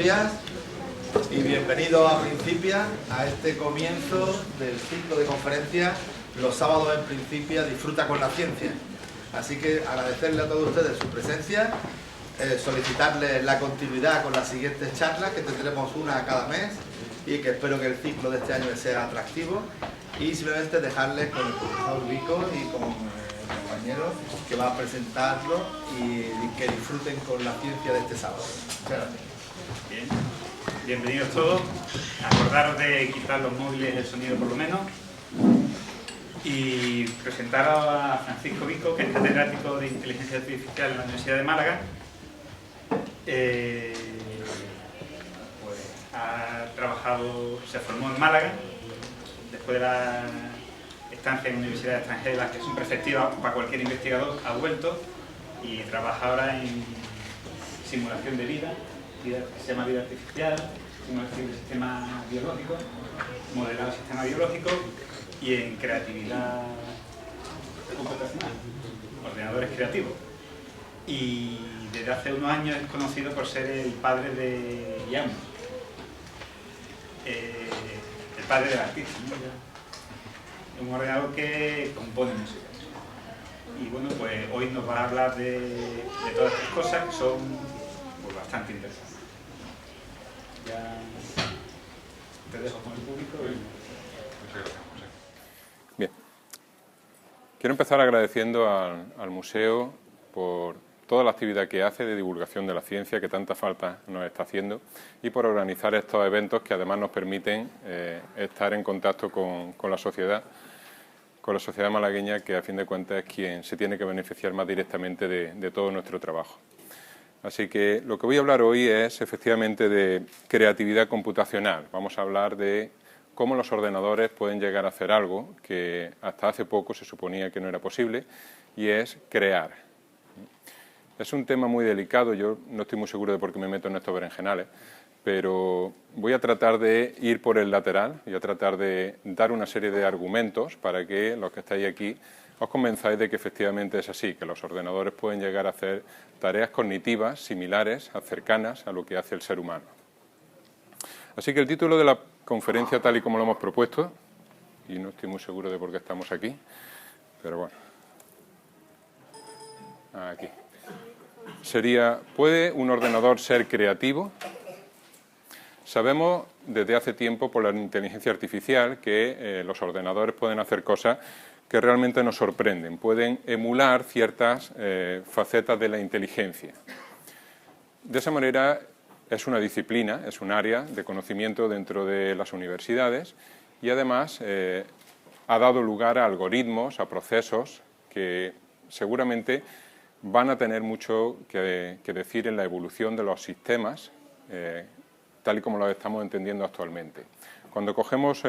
días y bienvenidos a Principia, a este comienzo del ciclo de conferencias Los sábados en Principia, disfruta con la ciencia. Así que agradecerle a todos ustedes su presencia, solicitarles la continuidad con las siguientes charlas, que tendremos una cada mes y que espero que el ciclo de este año sea atractivo, y simplemente dejarles con el profesor Vico y con el compañero que va a presentarlo y que disfruten con la ciencia de este sábado. Muchas gracias. Bien, bienvenidos todos. Acordaros de quitar los móviles del sonido por lo menos. Y presentaros a Francisco Vico, que es catedrático de Inteligencia Artificial en la Universidad de Málaga. Pues ha trabajado, se formó en Málaga, después de la estancia en universidades extranjeras, que son preceptivas para cualquier investigador, ha vuelto y trabaja ahora en simulación de vida, que se llama vida artificial, simulación de sistemas biológicos, modelado de sistemas biológicos y en creatividad computacional, ordenadores creativos. Y desde hace unos años es conocido por ser el padre de Yam, el padre del artista, ¿no? Un ordenador que compone música. Y bueno, pues hoy nos va a hablar de todas estas cosas que son pues, bastante interesantes. Ya te dejo con el público. Muchas gracias, José. Bien. Quiero empezar agradeciendo al museo por toda la actividad que hace de divulgación de la ciencia, que tanta falta nos está haciendo, y por organizar estos eventos que además nos permiten estar en contacto con la sociedad malagueña, que a fin de cuentas es quien se tiene que beneficiar más directamente de todo nuestro trabajo. Así que lo que voy a hablar hoy es efectivamente de creatividad computacional. Vamos a hablar de cómo los ordenadores pueden llegar a hacer algo que hasta hace poco se suponía que no era posible, y es crear. Es un tema muy delicado, yo no estoy muy seguro de por qué me meto en estos berenjenales, pero voy a tratar de ir por el lateral, voy a tratar de dar una serie de argumentos para que los que estáis aquí os convenzáis de que efectivamente es así, que los ordenadores pueden llegar a hacer tareas cognitivas similares, cercanas a lo que hace el ser humano. Así que el título de la conferencia, tal y como lo hemos propuesto, y no estoy muy seguro de por qué estamos aquí, pero bueno, aquí, sería: ¿puede un ordenador ser creativo? Sabemos desde hace tiempo por la inteligencia artificial que los ordenadores pueden hacer cosas que realmente nos sorprenden, pueden emular ciertas facetas de la inteligencia. De esa manera es una disciplina, es un área de conocimiento dentro de las universidades, y además ha dado lugar a algoritmos, a procesos que seguramente van a tener mucho que decir en la evolución de los sistemas, tal y como los estamos entendiendo actualmente. Cuando cogemos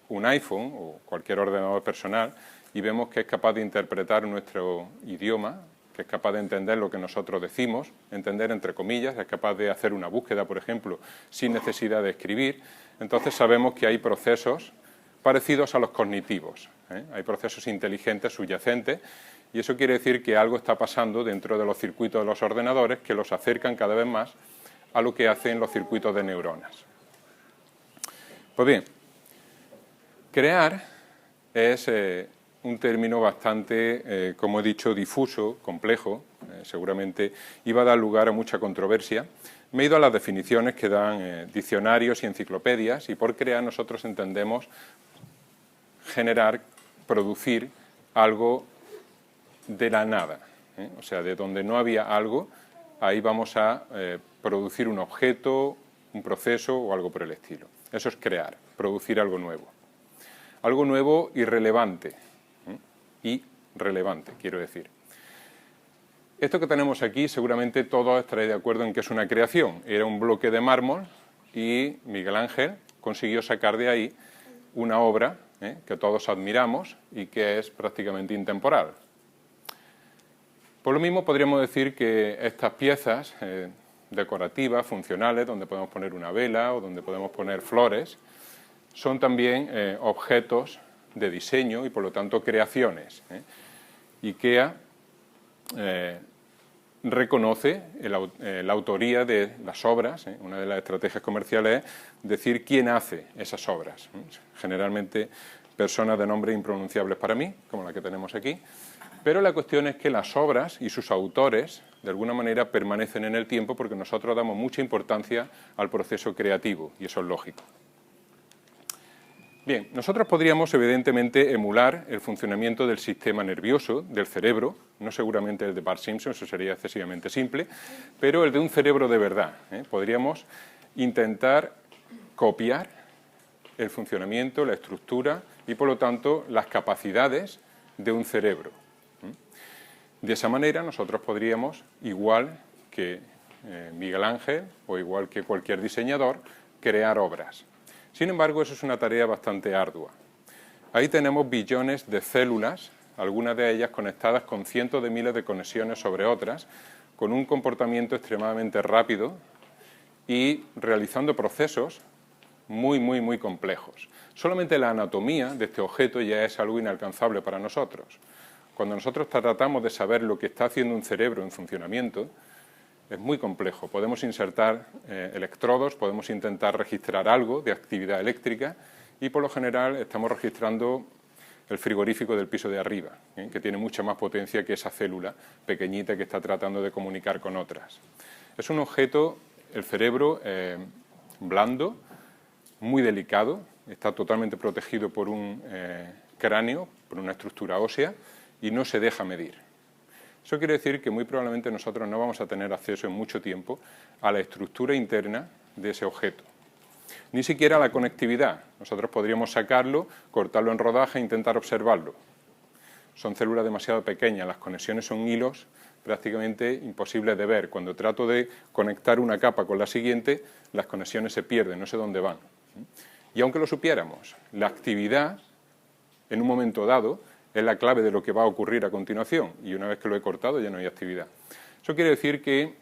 un iPhone o cualquier ordenador personal y vemos que es capaz de interpretar nuestro idioma, que es capaz de entender lo que nosotros decimos, entender entre comillas, es capaz de hacer una búsqueda, por ejemplo, sin necesidad de escribir, entonces sabemos que hay procesos parecidos a los cognitivos, ¿eh? Hay procesos inteligentes subyacentes, y eso quiere decir que algo está pasando dentro de los circuitos de los ordenadores que los acercan cada vez más a lo que hacen los circuitos de neuronas. Pues bien, crear es un término bastante, como he dicho, difuso, complejo, seguramente iba a dar lugar a mucha controversia. Me he ido a las definiciones que dan diccionarios y enciclopedias, y por crear nosotros entendemos generar, producir algo de la nada, ¿eh? O sea, de donde no había algo, ahí vamos a producir un objeto, un proceso o algo por el estilo. Eso es crear, producir algo nuevo y relevante, y relevante, quiero decir. Esto que tenemos aquí, seguramente todos estaréis de acuerdo en que es una creación. Era un bloque de mármol y Miguel Ángel consiguió sacar de ahí una obra que todos admiramos y que es prácticamente intemporal. Por lo mismo podríamos decir que estas piezas decorativas, funcionales, donde podemos poner una vela o donde podemos poner flores, son también objetos de diseño y por lo tanto creaciones. IKEA reconoce la autoría de las obras. Una de las estrategias comerciales es decir quién hace esas obras. Generalmente personas de nombres impronunciables para mí, como la que tenemos aquí, pero la cuestión es que las obras y sus autores de alguna manera permanecen en el tiempo porque nosotros damos mucha importancia al proceso creativo y eso es lógico. Bien, nosotros podríamos evidentemente emular el funcionamiento del sistema nervioso, del cerebro, no seguramente el de Bart Simpson, eso sería excesivamente simple, pero el de un cerebro de verdad. Podríamos intentar copiar el funcionamiento, la estructura y por lo tanto las capacidades de un cerebro. De esa manera nosotros podríamos, igual que Miguel Ángel o igual que cualquier diseñador, crear obras. Sin embargo, eso es una tarea bastante ardua. Ahí tenemos billones de células, algunas de ellas conectadas con cientos de miles de conexiones sobre otras, con un comportamiento extremadamente rápido y realizando procesos muy complejos. Solamente la anatomía de este objeto ya es algo inalcanzable para nosotros. Cuando nosotros tratamos de saber lo que está haciendo un cerebro en funcionamiento, es muy complejo. Podemos insertar electrodos, podemos intentar registrar algo de actividad eléctrica y por lo general estamos registrando el frigorífico del piso de arriba, que tiene mucha más potencia que esa célula pequeñita que está tratando de comunicar con otras. Es un objeto, el cerebro, blando, muy delicado, está totalmente protegido por un cráneo, por una estructura ósea y no se deja medir. Eso quiere decir que muy probablemente nosotros no vamos a tener acceso en mucho tiempo a la estructura interna de ese objeto. Ni siquiera a la conectividad. Nosotros podríamos sacarlo, cortarlo en rodajas e intentar observarlo. Son células demasiado pequeñas, las conexiones son hilos prácticamente imposibles de ver. Cuando trato de conectar una capa con la siguiente, las conexiones se pierden, no sé dónde van. Y aunque lo supiéramos, la actividad, en un momento dado, es la clave de lo que va a ocurrir a continuación, y una vez que lo he cortado ya no hay actividad. Eso quiere decir que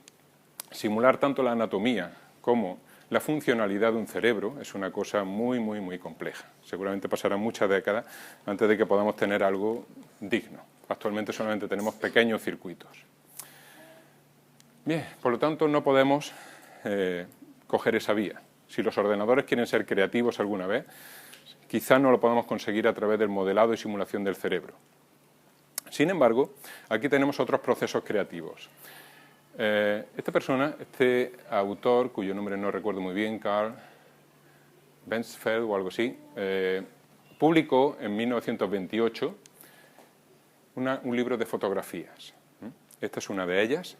simular tanto la anatomía como la funcionalidad de un cerebro es una cosa muy compleja. Seguramente pasarán muchas décadas antes de que podamos tener algo digno. Actualmente solamente tenemos pequeños circuitos. Bien, por lo tanto no podemos coger esa vía. Si los ordenadores quieren ser creativos alguna vez, quizá no lo podamos conseguir a través del modelado y simulación del cerebro. Sin embargo, aquí tenemos otros procesos creativos. Esta persona, este autor, cuyo nombre no recuerdo muy bien, Carl Bensfeld o algo así, publicó en 1928 un libro de fotografías. Esta es una de ellas,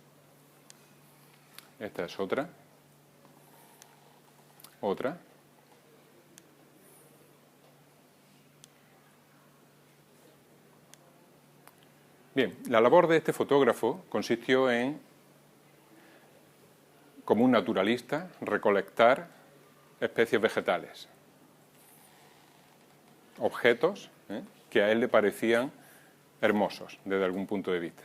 esta es otra, Bien, la labor de este fotógrafo consistió en, como un naturalista, recolectar especies vegetales, objetos que a él le parecían hermosos desde algún punto de vista,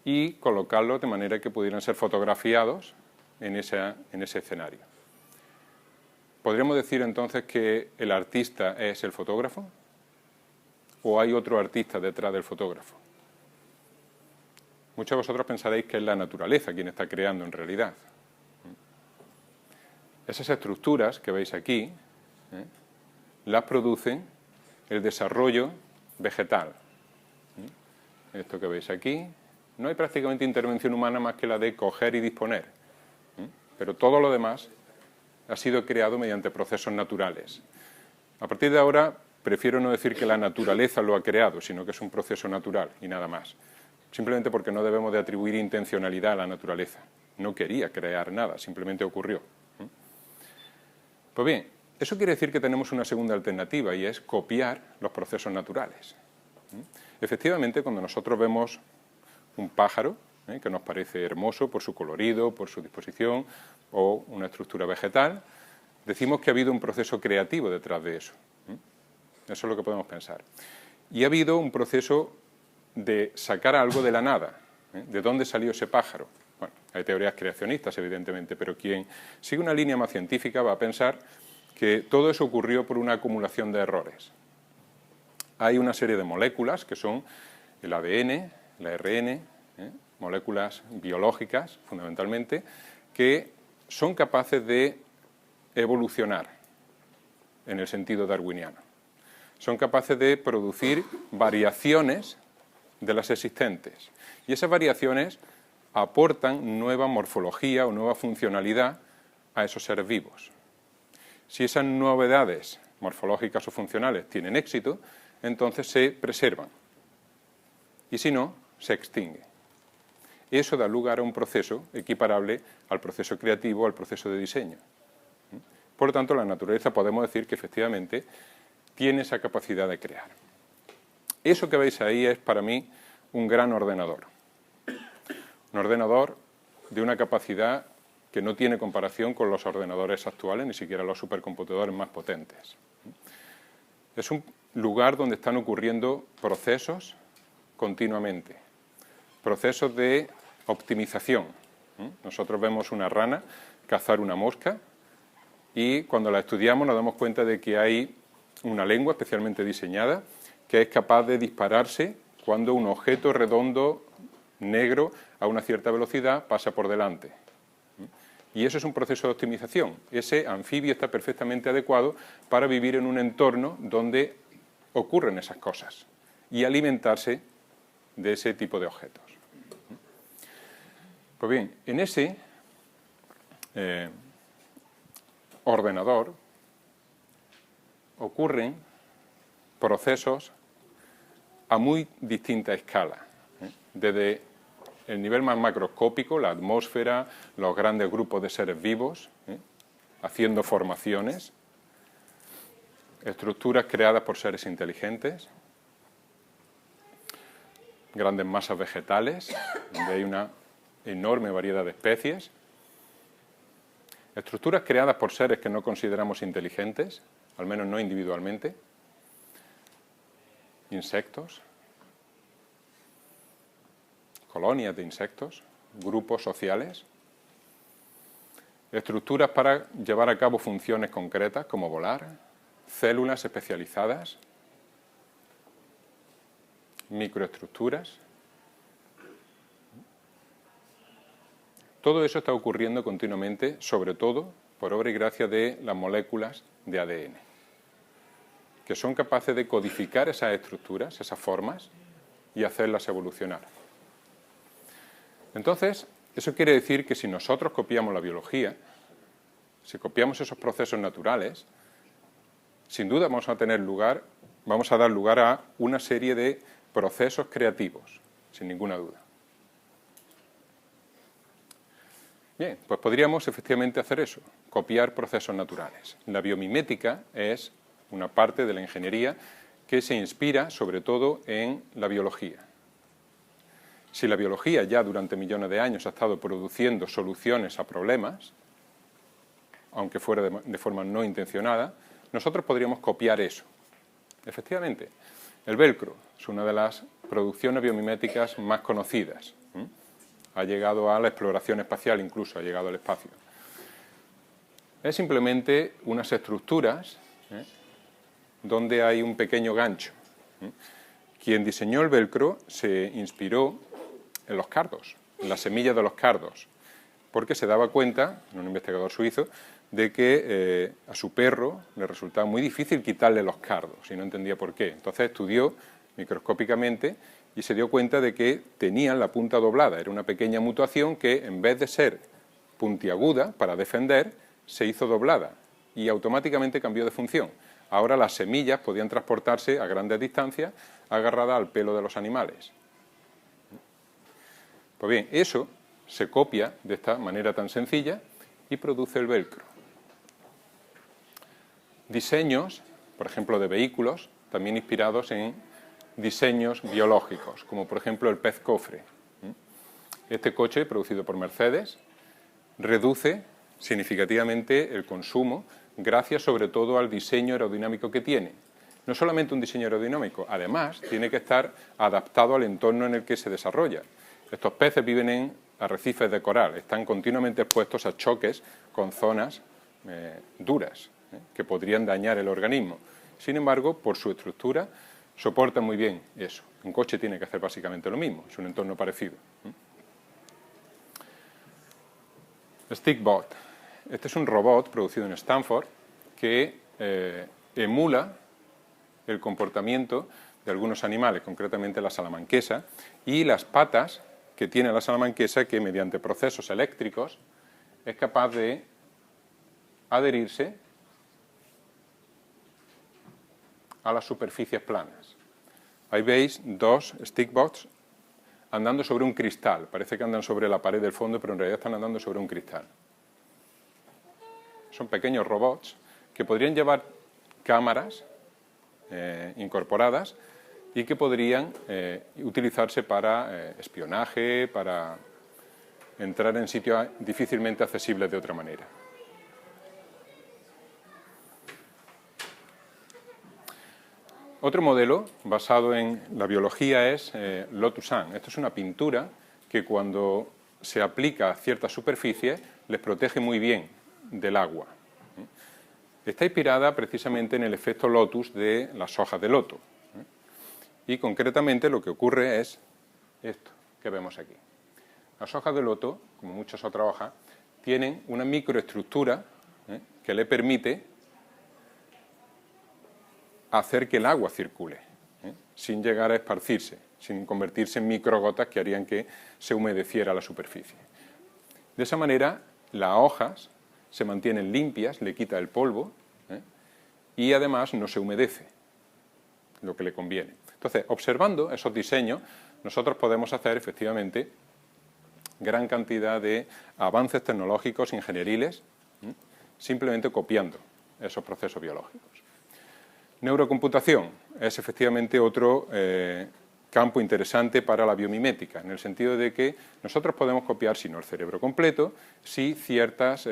y colocarlos de manera que pudieran ser fotografiados en ese escenario. ¿Podríamos decir entonces que el artista es el fotógrafo? ¿O hay otro artista detrás del fotógrafo? Muchos de vosotros pensaréis que es la naturaleza quien está creando en realidad. Esas estructuras que veis aquí, las producen el desarrollo vegetal. Esto que veis aquí, no hay prácticamente intervención humana más que la de coger y disponer. Pero todo lo demás ha sido creado mediante procesos naturales. A partir de ahora, prefiero no decir que la naturaleza lo ha creado, sino que es un proceso natural y nada más. Simplemente porque no debemos de atribuir intencionalidad a la naturaleza. No quería crear nada, simplemente ocurrió. Pues bien, eso quiere decir que tenemos una segunda alternativa y es copiar los procesos naturales. Efectivamente, cuando nosotros vemos un pájaro, que nos parece hermoso por su colorido, por su disposición, o una estructura vegetal, decimos que ha habido un proceso creativo detrás de eso. Eso es lo que podemos pensar. Y ha habido un proceso de sacar algo de la nada. ¿De dónde salió ese pájaro? Bueno, hay teorías creacionistas, evidentemente, pero quien sigue una línea más científica va a pensar que todo eso ocurrió por una acumulación de errores. Hay una serie de moléculas que son el ADN, el ARN, moléculas biológicas, fundamentalmente, que son capaces de evolucionar en el sentido darwiniano. Son capaces de producir variaciones de las existentes. Y esas variaciones aportan nueva morfología o nueva funcionalidad a esos seres vivos. Si esas novedades morfológicas o funcionales tienen éxito, entonces se preservan. Y si no, se extingue. Eso da lugar a un proceso equiparable al proceso creativo, al proceso de diseño. Por lo tanto, la naturaleza podemos decir que efectivamente tiene esa capacidad de crear. Eso que veis ahí es para mí un gran ordenador. Un ordenador de una capacidad que no tiene comparación con los ordenadores actuales, ni siquiera los supercomputadores más potentes. Es un lugar donde están ocurriendo procesos continuamente, procesos de optimización. Nosotros vemos una rana cazar una mosca y cuando la estudiamos nos damos cuenta de que hay una lengua especialmente diseñada que es capaz de dispararse cuando un objeto redondo, negro, a una cierta velocidad pasa por delante. Y eso es un proceso de optimización. Ese anfibio está perfectamente adecuado para vivir en un entorno donde ocurren esas cosas y alimentarse de ese tipo de objetos. Pues bien, en ese ordenador ocurren procesos a muy distinta escala, desde el nivel más macroscópico, la atmósfera, los grandes grupos de seres vivos, haciendo formaciones, estructuras creadas por seres inteligentes, grandes masas vegetales, donde hay una enorme variedad de especies, estructuras creadas por seres que no consideramos inteligentes, al menos no individualmente, insectos, colonias de insectos, grupos sociales, estructuras para llevar a cabo funciones concretas como volar, células especializadas, microestructuras. Todo eso está ocurriendo continuamente, sobre todo por obra y gracia de las moléculas de ADN, que son capaces de codificar esas estructuras, esas formas, y hacerlas evolucionar. Entonces, eso quiere decir que si nosotros copiamos la biología, si copiamos esos procesos naturales, sin duda vamos a dar lugar a una serie de procesos creativos, sin ninguna duda. Bien, pues podríamos efectivamente hacer eso, copiar procesos naturales. La biomimética es una parte de la ingeniería que se inspira sobre todo en la biología. Si la biología ya durante millones de años ha estado produciendo soluciones a problemas, aunque fuera de forma no intencionada, nosotros podríamos copiar eso. Efectivamente, el velcro es una de las producciones biomiméticas más conocidas. Ha llegado a la exploración espacial, incluso ha llegado al espacio. Es simplemente unas estructuras donde hay un pequeño gancho. Quien diseñó el velcro se inspiró en los cardos, en las semillas de los cardos, porque se daba cuenta, un investigador suizo, de que a su perro le resultaba muy difícil quitarle los cardos y no entendía por qué. Entonces estudió microscópicamente y se dio cuenta de que tenían la punta doblada. Era una pequeña mutación que, en vez de ser puntiaguda para defender, se hizo doblada y automáticamente cambió de función. Ahora las semillas podían transportarse a grandes distancias agarradas al pelo de los animales. Pues bien, eso se copia de esta manera tan sencilla y produce el velcro. Diseños, por ejemplo, de vehículos, también inspirados en diseños biológicos, como por ejemplo el pez cofre. Este coche, producido por Mercedes, reduce significativamente el consumo gracias sobre todo al diseño aerodinámico que tiene. No solamente un diseño aerodinámico, además tiene que estar adaptado al entorno en el que se desarrolla. Estos peces viven en arrecifes de coral, están continuamente expuestos a choques con zonas duras que podrían dañar el organismo. Sin embargo, por su estructura, soportan muy bien eso. Un coche tiene que hacer básicamente lo mismo, es un entorno parecido. StickBot. Este es un robot producido en Stanford que emula el comportamiento de algunos animales, concretamente la salamanquesa, y las patas que tiene la salamanquesa, que mediante procesos eléctricos es capaz de adherirse a las superficies planas. Ahí veis dos StickBots andando sobre un cristal. Parece que andan sobre la pared del fondo, pero en realidad están andando sobre un cristal. Son pequeños robots que podrían llevar cámaras incorporadas y que podrían utilizarse para espionaje, para entrar en sitios difícilmente accesibles de otra manera. Otro modelo basado en la biología es Lotusan. Esto es una pintura que cuando se aplica a ciertas superficies les protege muy bien del agua. Está inspirada precisamente en el efecto lotus de las hojas de loto. Y concretamente lo que ocurre es esto que vemos aquí. Las hojas de loto, como muchas otras hojas, tienen una microestructura que le permite hacer que el agua circule, sin llegar a esparcirse, sin convertirse en microgotas que harían que se humedeciera la superficie. De esa manera, las hojas se mantienen limpias, le quita el polvo y además no se humedece, lo que le conviene. Entonces, observando esos diseños, nosotros podemos hacer efectivamente gran cantidad de avances tecnológicos, ingenieriles, simplemente copiando esos procesos biológicos. Neurocomputación es efectivamente otro campo interesante para la biomimética, en el sentido de que nosotros podemos copiar, si no el cerebro completo, sí ciertos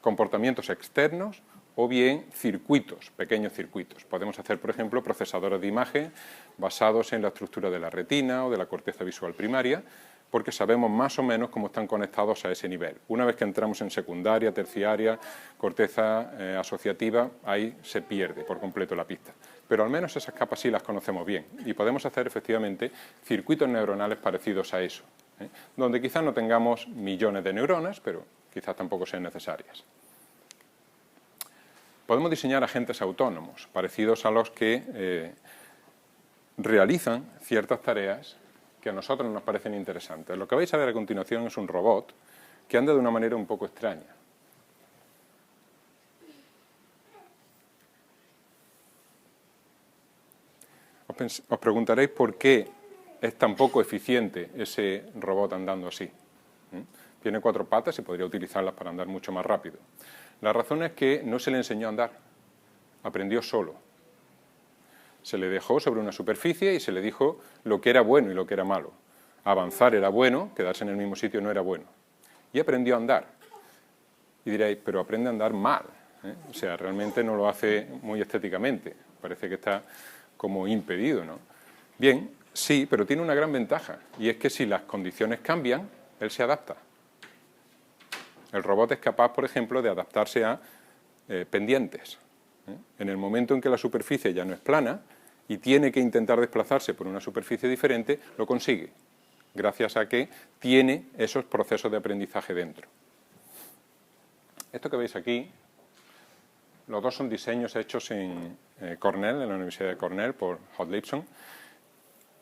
comportamientos externos o bien circuitos, pequeños circuitos. Podemos hacer, por ejemplo, procesadores de imagen basados en la estructura de la retina o de la corteza visual primaria, porque sabemos más o menos cómo están conectados a ese nivel. Una vez que entramos en secundaria, terciaria, corteza asociativa, ahí se pierde por completo la pista. Pero al menos esas capas sí las conocemos bien y podemos hacer efectivamente circuitos neuronales parecidos a eso, donde quizás no tengamos millones de neuronas, pero quizás tampoco sean necesarias. Podemos diseñar agentes autónomos, parecidos a los que realizan ciertas tareas que a nosotros nos parecen interesantes. Lo que vais a ver a continuación es un robot que anda de una manera un poco extraña. Os preguntaréis por qué es tan poco eficiente ese robot andando así. Tiene 4 patas y podría utilizarlas para andar mucho más rápido. La razón es que no se le enseñó a andar, aprendió solo. Se le dejó sobre una superficie y se le dijo lo que era bueno y lo que era malo. Avanzar era bueno, quedarse en el mismo sitio no era bueno. Y aprendió a andar. Y diréis, pero aprende a andar mal. O sea, realmente no lo hace muy estéticamente. Parece que está como impedido, ¿no? Bien, sí, pero tiene una gran ventaja. Y es que si las condiciones cambian, él se adapta. El robot es capaz, por ejemplo, de adaptarse a pendientes. En el momento en que la superficie ya no es plana y tiene que intentar desplazarse por una superficie diferente, lo consigue, gracias a que tiene esos procesos de aprendizaje dentro. Esto que veis aquí, los dos son diseños hechos en Cornell, en la Universidad de Cornell, por Hod Lipson.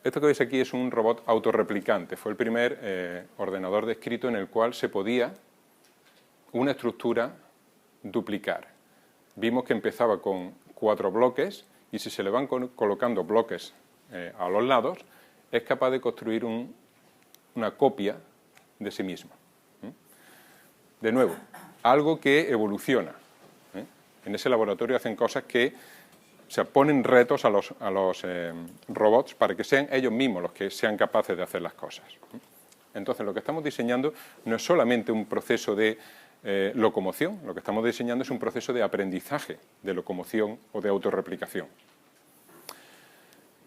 Esto que veis aquí es un robot autorreplicante. Fue el primer ordenador descrito en el cual se podía una estructura duplicar. Vimos que empezaba con 4 bloques y si se le van colocando bloques a los lados, es capaz de construir una copia de sí mismo. De nuevo, algo que evoluciona. En ese laboratorio hacen cosas que ponen retos a los robots para que sean ellos mismos los que sean capaces de hacer las cosas. Entonces, lo que estamos diseñando no es solamente un proceso de locomoción, lo que estamos diseñando es un proceso de aprendizaje de locomoción o de autorreplicación.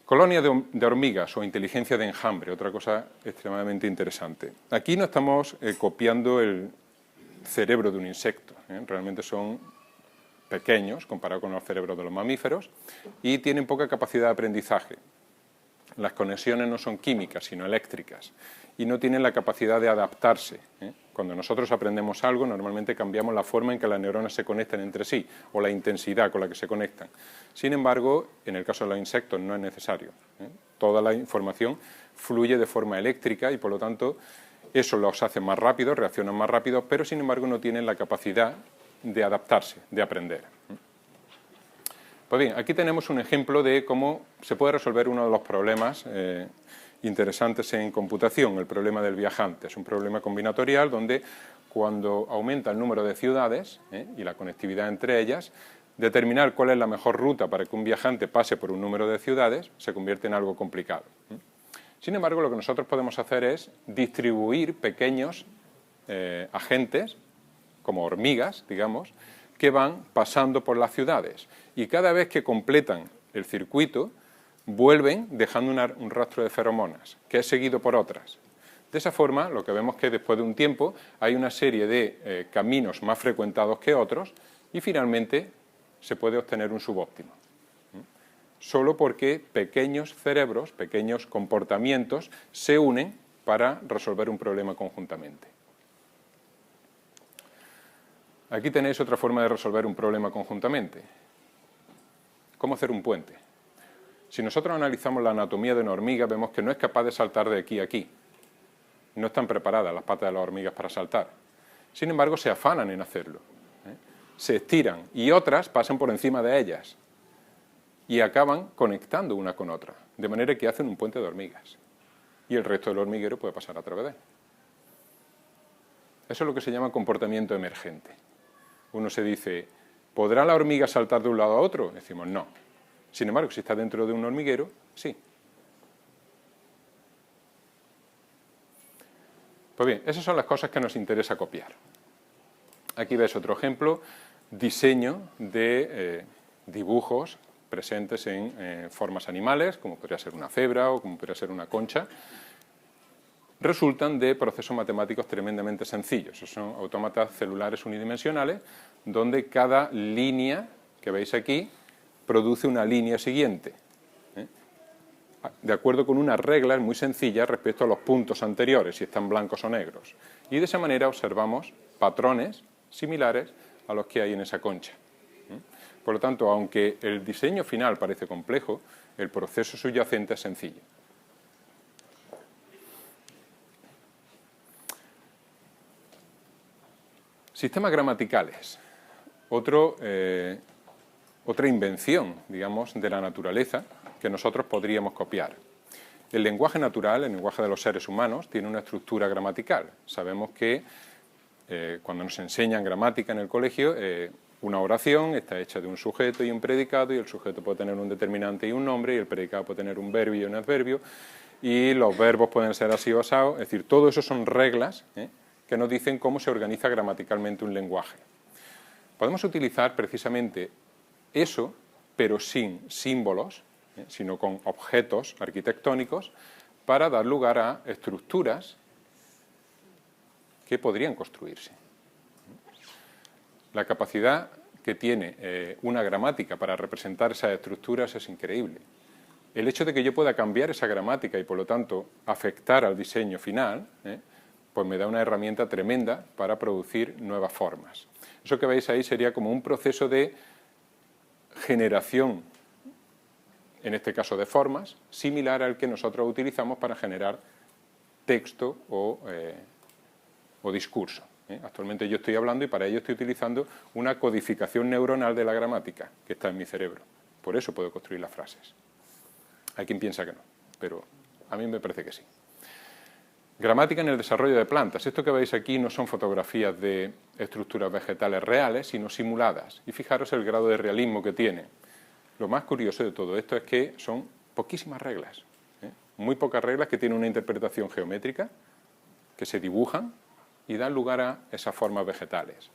Colonia de hormigas o inteligencia de enjambre, otra cosa extremadamente interesante. Aquí no estamos copiando el cerebro de un insecto, realmente son pequeños comparado con los cerebros de los mamíferos y tienen poca capacidad de aprendizaje. Las conexiones no son químicas, sino eléctricas y no tienen la capacidad de adaptarse. Cuando nosotros aprendemos algo, normalmente cambiamos la forma en que las neuronas se conectan entre sí, o la intensidad con la que se conectan. Sin embargo, en el caso de los insectos no es necesario, ¿eh? Toda la información fluye de forma eléctrica y, por lo tanto, eso los hace más rápidos, reaccionan más rápido, pero, sin embargo, no tienen la capacidad de adaptarse, de aprender. Pues bien, aquí tenemos un ejemplo de cómo se puede resolver uno de los problemas interesantes en computación, el problema del viajante. Es un problema combinatorial donde, cuando aumenta el número de ciudades y la conectividad entre ellas, determinar cuál es la mejor ruta para que un viajante pase por un número de ciudades se convierte en algo complicado. Sin embargo, lo que nosotros podemos hacer es distribuir pequeños agentes, como hormigas, digamos, que van pasando por las ciudades, y cada vez que completan el circuito vuelven dejando un rastro de feromonas, que es seguido por otras. De esa forma, lo que vemos es que después de un tiempo hay una serie de caminos más frecuentados que otros, y finalmente se puede obtener un subóptimo. Solo porque pequeños cerebros, pequeños comportamientos se unen para resolver un problema conjuntamente. Aquí tenéis otra forma de resolver un problema conjuntamente. ¿Cómo hacer un puente? Si nosotros analizamos la anatomía de una hormiga, vemos que no es capaz de saltar de aquí a aquí. No están preparadas las patas de las hormigas para saltar. Sin embargo, se afanan en hacerlo. Se estiran y otras pasan por encima de ellas y acaban conectando una con otra, de manera que hacen un puente de hormigas. Y el resto del hormiguero puede pasar a través de él. Eso es lo que se llama comportamiento emergente. Uno se dice, ¿podrá la hormiga saltar de un lado a otro? Decimos, no. Sin embargo, si está dentro de un hormiguero, sí. Pues bien, esas son las cosas que nos interesa copiar. Aquí ves otro ejemplo, diseño de dibujos presentes en formas animales, como podría ser una cebra o como podría ser una concha. Resultan de procesos matemáticos tremendamente sencillos. Son autómatas celulares unidimensionales, donde cada línea que veis aquí produce una línea siguiente, de acuerdo con unas reglas muy sencillas respecto a los puntos anteriores, si están blancos o negros. Y de esa manera observamos patrones similares a los que hay en esa concha. Por lo tanto, aunque el diseño final parece complejo, el proceso subyacente es sencillo. Sistemas gramaticales. Otra invención, digamos, de la naturaleza que nosotros podríamos copiar. El lenguaje natural, el lenguaje de los seres humanos, tiene una estructura gramatical. Sabemos que cuando nos enseñan gramática en el colegio, una oración está hecha de un sujeto y un predicado, y el sujeto puede tener un determinante y un nombre, y el predicado puede tener un verbo y un adverbio, y los verbos pueden ser así o asado. Es decir, todo eso son reglas que nos dicen cómo se organiza gramaticalmente un lenguaje. Podemos utilizar precisamente eso, pero sin símbolos, sino con objetos arquitectónicos, para dar lugar a estructuras que podrían construirse. La capacidad que tiene una gramática para representar esas estructuras es increíble. El hecho de que yo pueda cambiar esa gramática y, por lo tanto, afectar al diseño final, pues me da una herramienta tremenda para producir nuevas formas. Eso que veis ahí sería como un proceso de generación, en este caso de formas, similar al que nosotros utilizamos para generar texto o discurso. Actualmente yo estoy hablando y para ello estoy utilizando una codificación neuronal de la gramática que está en mi cerebro. Por eso puedo construir las frases. Hay quien piensa que no, pero a mí me parece que sí. Gramática en el desarrollo de plantas. Esto que veis aquí no son fotografías de estructuras vegetales reales, sino simuladas. Y fijaros el grado de realismo que tiene. Lo más curioso de todo esto es que son poquísimas reglas. Muy pocas reglas que tienen una interpretación geométrica, que se dibujan y dan lugar a esas formas vegetales.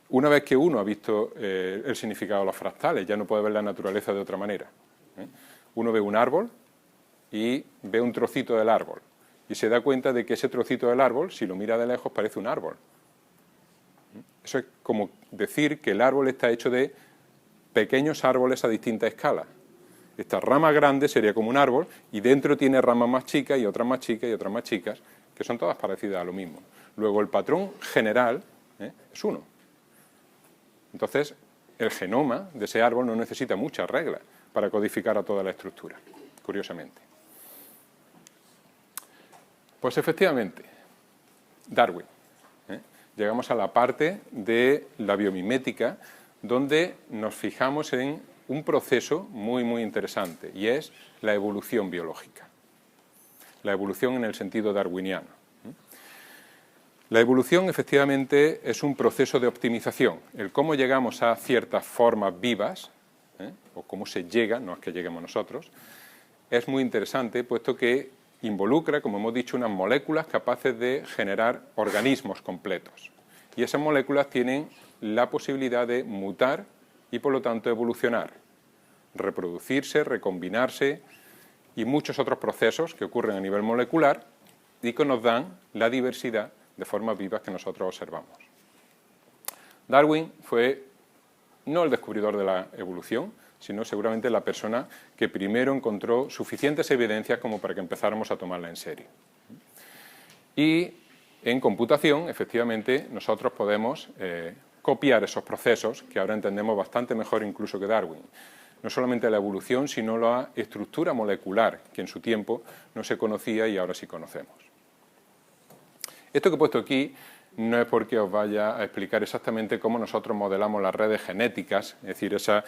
Una vez que uno ha visto el significado de los fractales, ya no puede ver la naturaleza de otra manera. Uno ve un árbol y ve un trocito del árbol. Y se da cuenta de que ese trocito del árbol, si lo mira de lejos, parece un árbol. Eso es como decir que el árbol está hecho de pequeños árboles a distinta escala. Esta rama grande sería como un árbol y dentro tiene ramas más chicas y otras más chicas y otras más chicas, que son todas parecidas a lo mismo. Luego el patrón general es 1. Entonces, el genoma de ese árbol no necesita muchas reglas para codificar a toda la estructura, curiosamente. Pues efectivamente, Darwin. Llegamos a la parte de la biomimética, donde nos fijamos en un proceso muy, muy interesante, y es la evolución biológica. La evolución en el sentido darwiniano. La evolución, efectivamente, es un proceso de optimización. El cómo llegamos a ciertas formas vivas, o cómo se llega, no es que lleguemos nosotros, es muy interesante, puesto que involucra, como hemos dicho, unas moléculas capaces de generar organismos completos. Y esas moléculas tienen la posibilidad de mutar y, por lo tanto, evolucionar, reproducirse, recombinarse y muchos otros procesos que ocurren a nivel molecular y que nos dan la diversidad de formas vivas que nosotros observamos. Darwin fue no el descubridor de la evolución, sino seguramente la persona que primero encontró suficientes evidencias como para que empezáramos a tomarla en serio. Y en computación, efectivamente, nosotros podemos copiar esos procesos que ahora entendemos bastante mejor incluso que Darwin. No solamente la evolución, sino la estructura molecular, que en su tiempo no se conocía y ahora sí conocemos. Esto que he puesto aquí no es porque os vaya a explicar exactamente cómo nosotros modelamos las redes genéticas, es decir, esas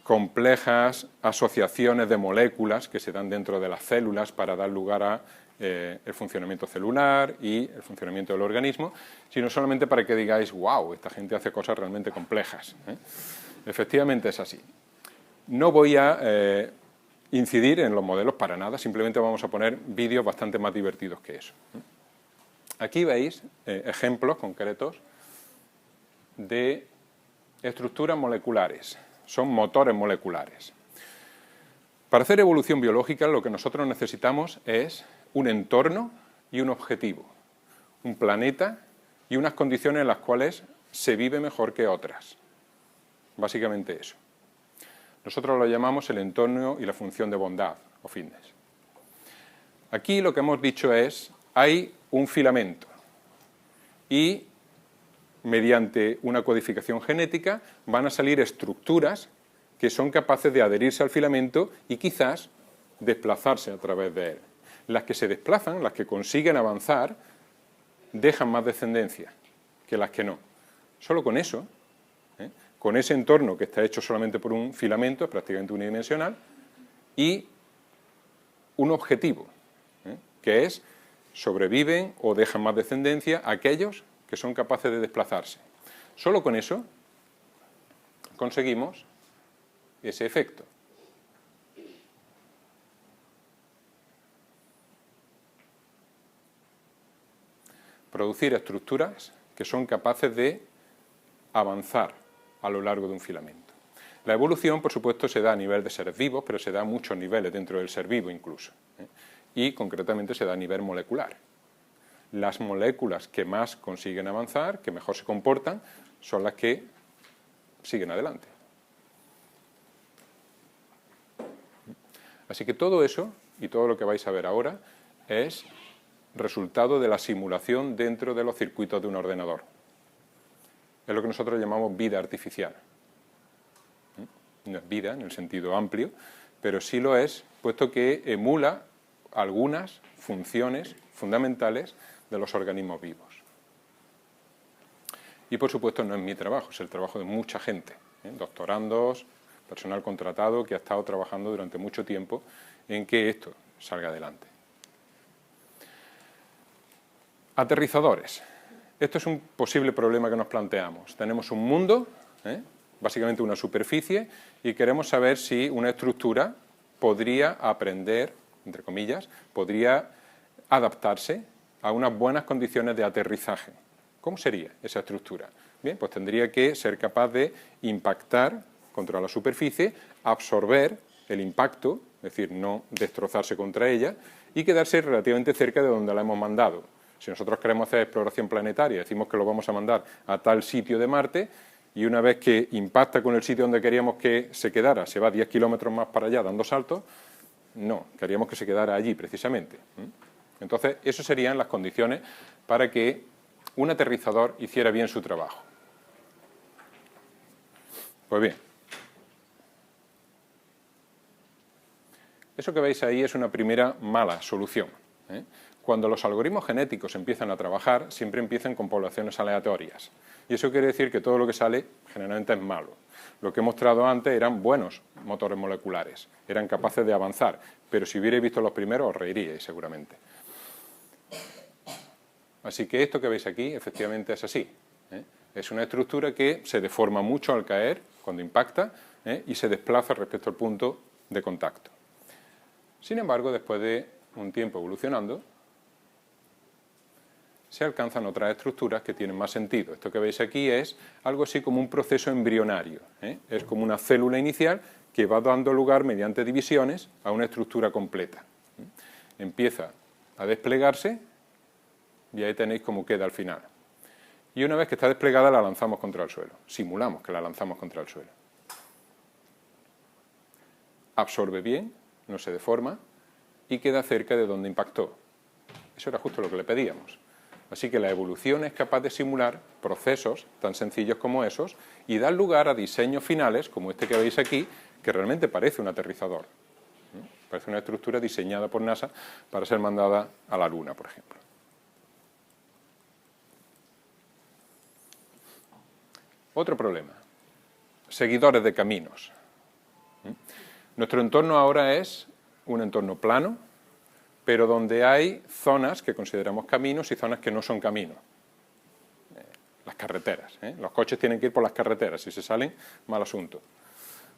complejas asociaciones de moléculas que se dan dentro de las células para dar lugar a el funcionamiento celular y el funcionamiento del organismo, sino solamente para que digáis, wow, esta gente hace cosas realmente complejas. Efectivamente es así. No voy a incidir en los modelos para nada, simplemente vamos a poner vídeos bastante más divertidos que eso. Aquí veis ejemplos concretos de estructuras moleculares, son motores moleculares. Para hacer evolución biológica lo que nosotros necesitamos es un entorno y un objetivo, un planeta y unas condiciones en las cuales se vive mejor que otras. Básicamente eso. Nosotros lo llamamos el entorno y la función de bondad o fitness. Aquí lo que hemos dicho es, hay un filamento y mediante una codificación genética van a salir estructuras que son capaces de adherirse al filamento y quizás desplazarse a través de él. Las que se desplazan, las que consiguen avanzar, dejan más descendencia que las que no. Solo con eso, con ese entorno que está hecho solamente por un filamento, es prácticamente unidimensional, y un objetivo, que es sobreviven o dejan más descendencia aquellos que son capaces de desplazarse. Solo con eso conseguimos ese efecto. Producir estructuras que son capaces de avanzar a lo largo de un filamento. La evolución, por supuesto, se da a nivel de seres vivos, pero se da a muchos niveles dentro del ser vivo incluso. Y concretamente se da a nivel molecular. Las moléculas que más consiguen avanzar, que mejor se comportan, son las que siguen adelante. Así que todo eso, y todo lo que vais a ver ahora, es resultado de la simulación dentro de los circuitos de un ordenador. Es lo que nosotros llamamos vida artificial. No es vida en el sentido amplio, pero sí lo es, puesto que emula algunas funciones fundamentales de los organismos vivos. Y por supuesto no es mi trabajo, es el trabajo de mucha gente, doctorandos, personal contratado que ha estado trabajando durante mucho tiempo en que esto salga adelante. Aterrizadores. Esto es un posible problema que nos planteamos. Tenemos un mundo, básicamente una superficie, y queremos saber si una estructura podría aprender, entre comillas, podría adaptarse a unas buenas condiciones de aterrizaje. ¿Cómo sería esa estructura? Bien, pues tendría que ser capaz de impactar contra la superficie, absorber el impacto, es decir, no destrozarse contra ella, y quedarse relativamente cerca de donde la hemos mandado. Si nosotros queremos hacer exploración planetaria, decimos que lo vamos a mandar a tal sitio de Marte, y una vez que impacta con el sitio donde queríamos que se quedara, se va 10 kilómetros más para allá dando saltos, no, queríamos que se quedara allí precisamente. Entonces, esas serían las condiciones para que un aterrizador hiciera bien su trabajo. Pues bien, eso que veis ahí es una primera mala solución, ¿eh? Cuando los algoritmos genéticos empiezan a trabajar, siempre empiezan con poblaciones aleatorias. Y eso quiere decir que todo lo que sale generalmente es malo. Lo que he mostrado antes eran buenos motores moleculares, eran capaces de avanzar, pero si hubierais visto los primeros os reiríais seguramente. Así que esto que veis aquí efectivamente es así, ¿eh? Es una estructura que se deforma mucho al caer, cuando impacta, ¿eh? Y se desplaza respecto al punto de contacto. Sin embargo, después de un tiempo evolucionando, se alcanzan otras estructuras que tienen más sentido. Esto que veis aquí es algo así como un proceso embrionario, ¿eh? Es como una célula inicial que va dando lugar mediante divisiones a una estructura completa, ¿eh? Empieza a desplegarse y ahí tenéis cómo queda al final. Y una vez que está desplegada la lanzamos contra el suelo, simulamos que la lanzamos contra el suelo. Absorbe bien, no se deforma y queda cerca de donde impactó. Eso era justo lo que le pedíamos. Así que la evolución es capaz de simular procesos tan sencillos como esos y dar lugar a diseños finales, como este que veis aquí, que realmente parece un aterrizador. Parece una estructura diseñada por NASA para ser mandada a la Luna, por ejemplo. Otro problema, seguidores de caminos. Nuestro entorno ahora es un entorno plano, pero donde hay zonas que consideramos caminos y zonas que no son caminos. Las carreteras, ¿eh? Los coches tienen que ir por las carreteras, si se salen, mal asunto.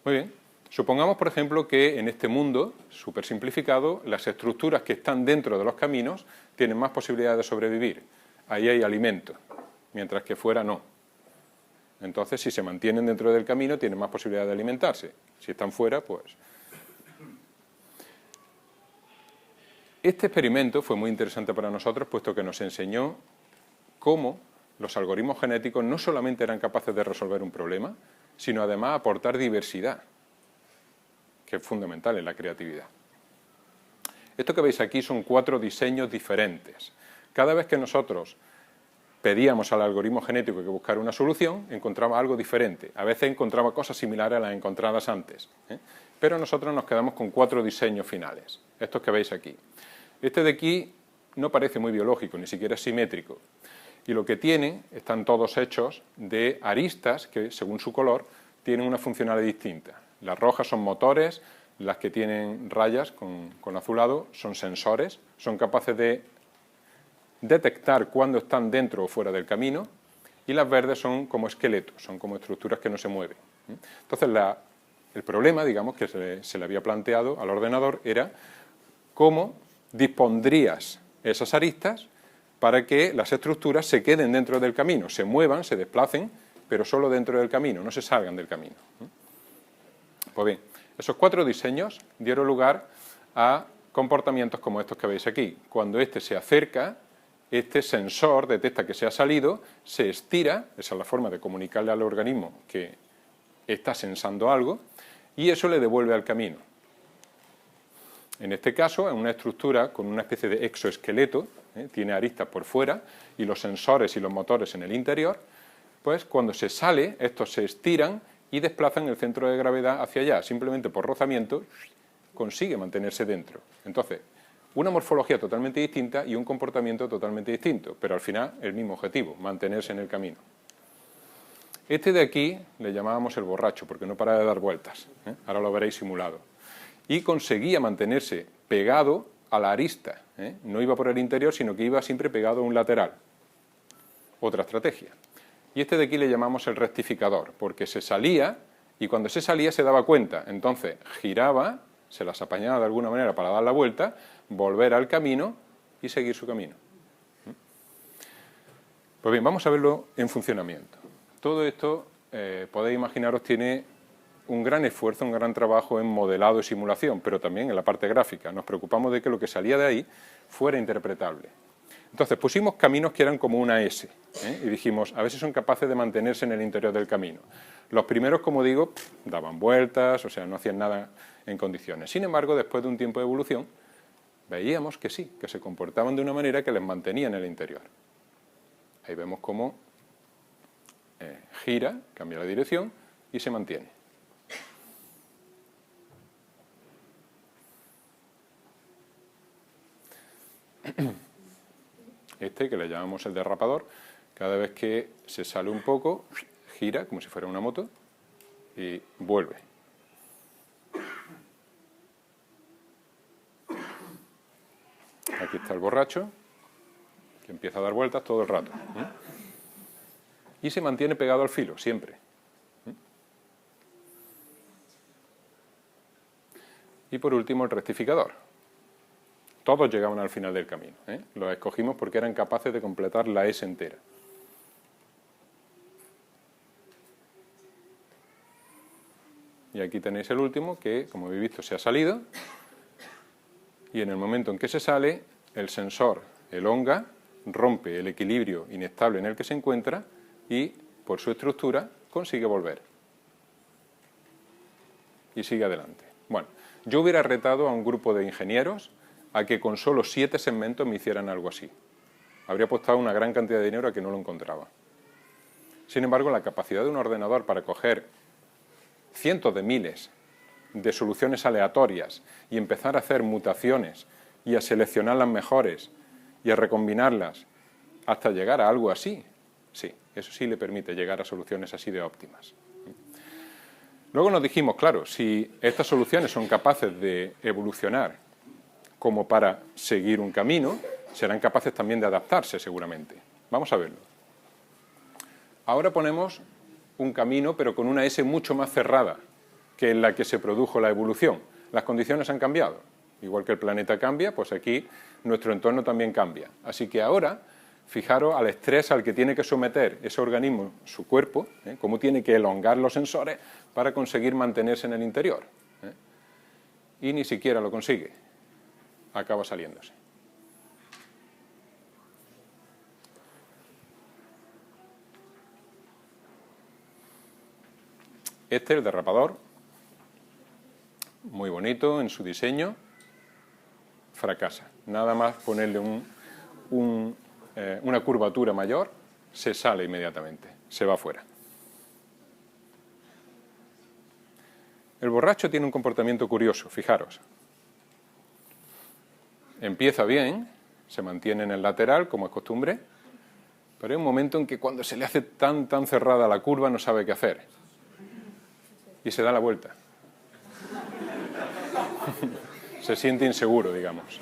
Muy bien, supongamos, por ejemplo, que en este mundo, súper simplificado, las estructuras que están dentro de los caminos tienen más posibilidades de sobrevivir. Ahí hay alimento, mientras que fuera no. Entonces, si se mantienen dentro del camino, tienen más posibilidad de alimentarse. Si están fuera, pues... Este experimento fue muy interesante para nosotros, puesto que nos enseñó cómo los algoritmos genéticos no solamente eran capaces de resolver un problema, sino además aportar diversidad, que es fundamental en la creatividad. Esto que veis aquí son 4 diseños diferentes. Cada vez que nosotros pedíamos al algoritmo genético que buscara una solución, encontraba algo diferente. A veces encontraba cosas similares a las encontradas antes, ¿eh? Pero nosotros nos quedamos con 4 diseños finales, estos que veis aquí. Este de aquí no parece muy biológico, ni siquiera es simétrico. Y lo que tiene, están todos hechos de aristas que, según su color, tienen una funcionalidad distinta. Las rojas son motores, las que tienen rayas con azulado son sensores, son capaces de detectar cuándo están dentro o fuera del camino, y las verdes son como esqueletos, son como estructuras que no se mueven. Entonces, el problema, digamos, que se le había planteado al ordenador era cómo dispondrías esas aristas para que las estructuras se queden dentro del camino, se muevan, se desplacen, pero solo dentro del camino, no se salgan del camino. Pues bien, esos 4 diseños dieron lugar a comportamientos como estos que veis aquí. Cuando este se acerca, este sensor detecta que se ha salido, se estira, esa es la forma de comunicarle al organismo que está sensando algo, y eso le devuelve al camino. En este caso, es una estructura con una especie de exoesqueleto, tiene aristas por fuera, y los sensores y los motores en el interior, pues cuando se sale, estos se estiran y desplazan el centro de gravedad hacia allá, simplemente por rozamiento, consigue mantenerse dentro. Entonces, una morfología totalmente distinta y un comportamiento totalmente distinto, pero al final el mismo objetivo, mantenerse en el camino. Este de aquí le llamábamos el borracho, porque no para de dar vueltas, ¿eh? Ahora lo veréis simulado. Y conseguía mantenerse pegado a la arista, ¿eh? No iba por el interior, sino que iba siempre pegado a un lateral. Otra estrategia. Y este de aquí le llamamos el rectificador, porque se salía, y cuando se salía se daba cuenta, entonces giraba, se las apañaba de alguna manera para dar la vuelta, volver al camino y seguir su camino. Pues bien, vamos a verlo en funcionamiento. Todo esto, podéis imaginaros, tiene un gran esfuerzo, un gran trabajo en modelado y simulación, pero también en la parte gráfica. Nos preocupamos de que lo que salía de ahí fuera interpretable. Entonces pusimos caminos que eran como una S, ¿eh? Y dijimos, a ver si son capaces de mantenerse en el interior del camino. Los primeros, como digo, daban vueltas, o sea, no hacían nada en condiciones. Sin embargo, después de un tiempo de evolución, Veíamos que sí, que se comportaban de una manera que les mantenía en el interior. Ahí vemos cómo gira, cambia la dirección y se mantiene. Este, que le llamamos el derrapador, cada vez que se sale un poco, gira como si fuera una moto y vuelve. Aquí está el borracho, que empieza a dar vueltas todo el rato. Y se mantiene pegado al filo, siempre. Y por último, el rectificador. Todos llegaban al final del camino. Los escogimos porque eran capaces de completar la S entera. Y aquí tenéis el último, que, como habéis visto, se ha salido. Y en el momento en que se sale, el sensor elonga, rompe el equilibrio inestable en el que se encuentra y, por su estructura, consigue volver. Y sigue adelante. Bueno, yo hubiera retado a un grupo de ingenieros a que con solo 7 segmentos me hicieran algo así. Habría apostado una gran cantidad de dinero a que no lo encontraba. Sin embargo, la capacidad de un ordenador para coger cientos de miles de soluciones aleatorias y empezar a hacer mutaciones y a seleccionar las mejores y a recombinarlas hasta llegar a algo así, sí, eso sí le permite llegar a soluciones así de óptimas. Luego nos dijimos, claro, si estas soluciones son capaces de evolucionar como para seguir un camino, serán capaces también de adaptarse seguramente. Vamos a verlo. Ahora ponemos un camino, pero con una S mucho más cerrada que en la que se produjo la evolución. Las condiciones han cambiado. Igual que el planeta cambia, pues aquí nuestro entorno también cambia. Así que ahora, fijaros al estrés al que tiene que someter ese organismo, su cuerpo, cómo tiene que elongar los sensores para conseguir mantenerse en el interior. Y ni siquiera lo consigue. Acaba saliéndose. Este es el derrapador, muy bonito en su diseño, fracasa. Nada más ponerle una curvatura mayor, se sale inmediatamente, se va fuera. El borracho tiene un comportamiento curioso, fijaros. Empieza bien, se mantiene en el lateral, como es costumbre, pero hay un momento en que cuando se le hace tan cerrada la curva no sabe qué hacer. Y se da la vuelta. Se siente inseguro, digamos.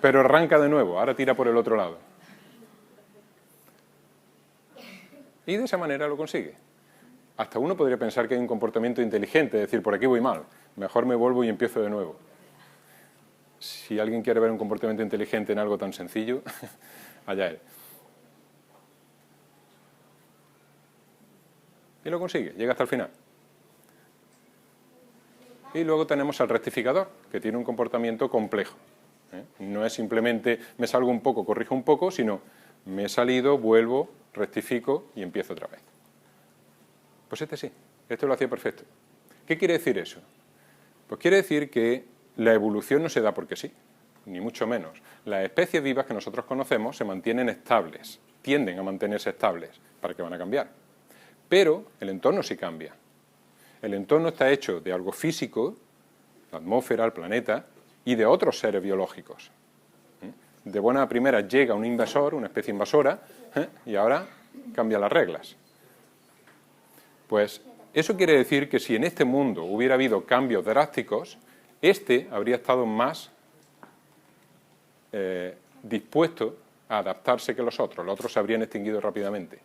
Pero arranca de nuevo, ahora tira por el otro lado. Y de esa manera lo consigue. Hasta uno podría pensar que hay un comportamiento inteligente, es decir, por aquí voy mal, mejor me vuelvo y empiezo de nuevo. Si alguien quiere ver un comportamiento inteligente en algo tan sencillo, allá él. Y lo consigue, llega hasta el final. Y luego tenemos al rectificador, que tiene un comportamiento complejo. No es simplemente me salgo un poco, corrijo un poco, sino me he salido, vuelvo, rectifico y empiezo otra vez. Pues este sí, este lo hacía perfecto. ¿Qué quiere decir eso? Pues quiere decir que la evolución no se da porque sí, ni mucho menos. Las especies vivas que nosotros conocemos se mantienen estables, tienden a mantenerse estables. ¿Para qué van a cambiar? Pero el entorno sí cambia. El entorno está hecho de algo físico, la atmósfera, el planeta, y de otros seres biológicos. De buena a primera llega un invasor, una especie invasora, y ahora cambia las reglas. Pues eso quiere decir que si en este mundo hubiera habido cambios drásticos, este habría estado más dispuesto a adaptarse que los otros se habrían extinguido rápidamente,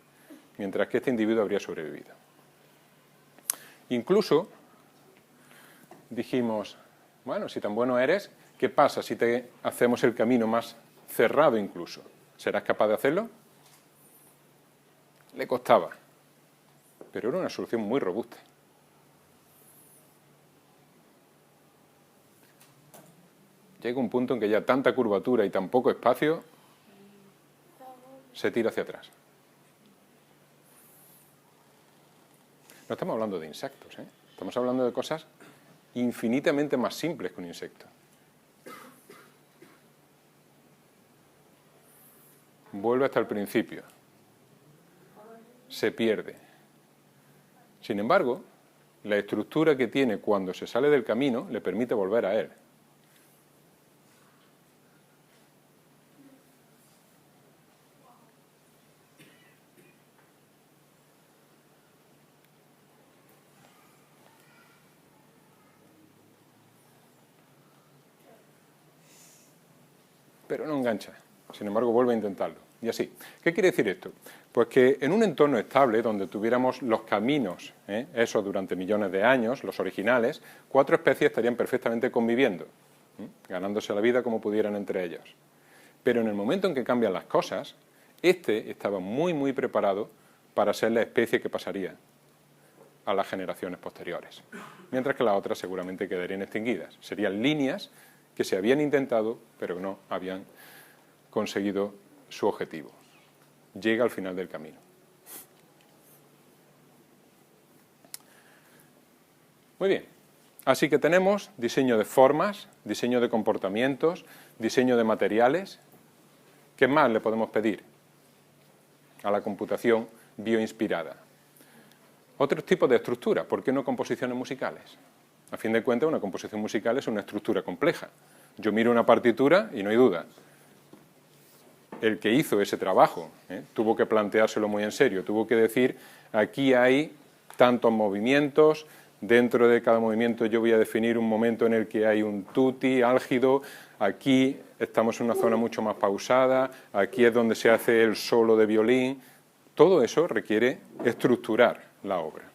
mientras que este individuo habría sobrevivido. Incluso dijimos, bueno, si tan bueno eres, ¿qué pasa si te hacemos el camino más cerrado incluso? ¿Serás capaz de hacerlo? Le costaba, pero era una solución muy robusta. Llega un punto en que ya tanta curvatura y tan poco espacio se tira hacia atrás. No estamos hablando de insectos, estamos hablando de cosas infinitamente más simples que un insecto. vuelve hasta el principio, se pierde. Sin embargo, la estructura que tiene cuando se sale del camino le permite volver a él. Pero no engancha. Sin embargo, vuelve a intentarlo. Y así. ¿Qué quiere decir esto? Pues que en un entorno estable, donde tuviéramos los caminos, eso durante millones de años, los originales, 4 especies estarían perfectamente conviviendo, ganándose la vida como pudieran entre ellas. Pero en el momento en que cambian las cosas, este estaba muy preparado para ser la especie que pasaría a las generaciones posteriores, mientras que las otras seguramente quedarían extinguidas. Serían líneas que se habían intentado, pero no habían conseguido su objetivo. Llega al final del camino. Muy bien. Así que tenemos diseño de formas, diseño de comportamientos, diseño de materiales. ¿Qué más le podemos pedir a la computación bioinspirada? Otros tipos de estructura. ¿Por qué no composiciones musicales? A fin de cuentas, una composición musical es una estructura compleja. Yo miro una partitura y no hay duda. El que hizo ese trabajo tuvo que planteárselo muy en serio, tuvo que decir, aquí hay tantos movimientos, dentro de cada movimiento yo voy a definir un momento en el que hay un tutti álgido, aquí estamos en una zona mucho más pausada, aquí es donde se hace el solo de violín. Todo eso requiere estructurar la obra,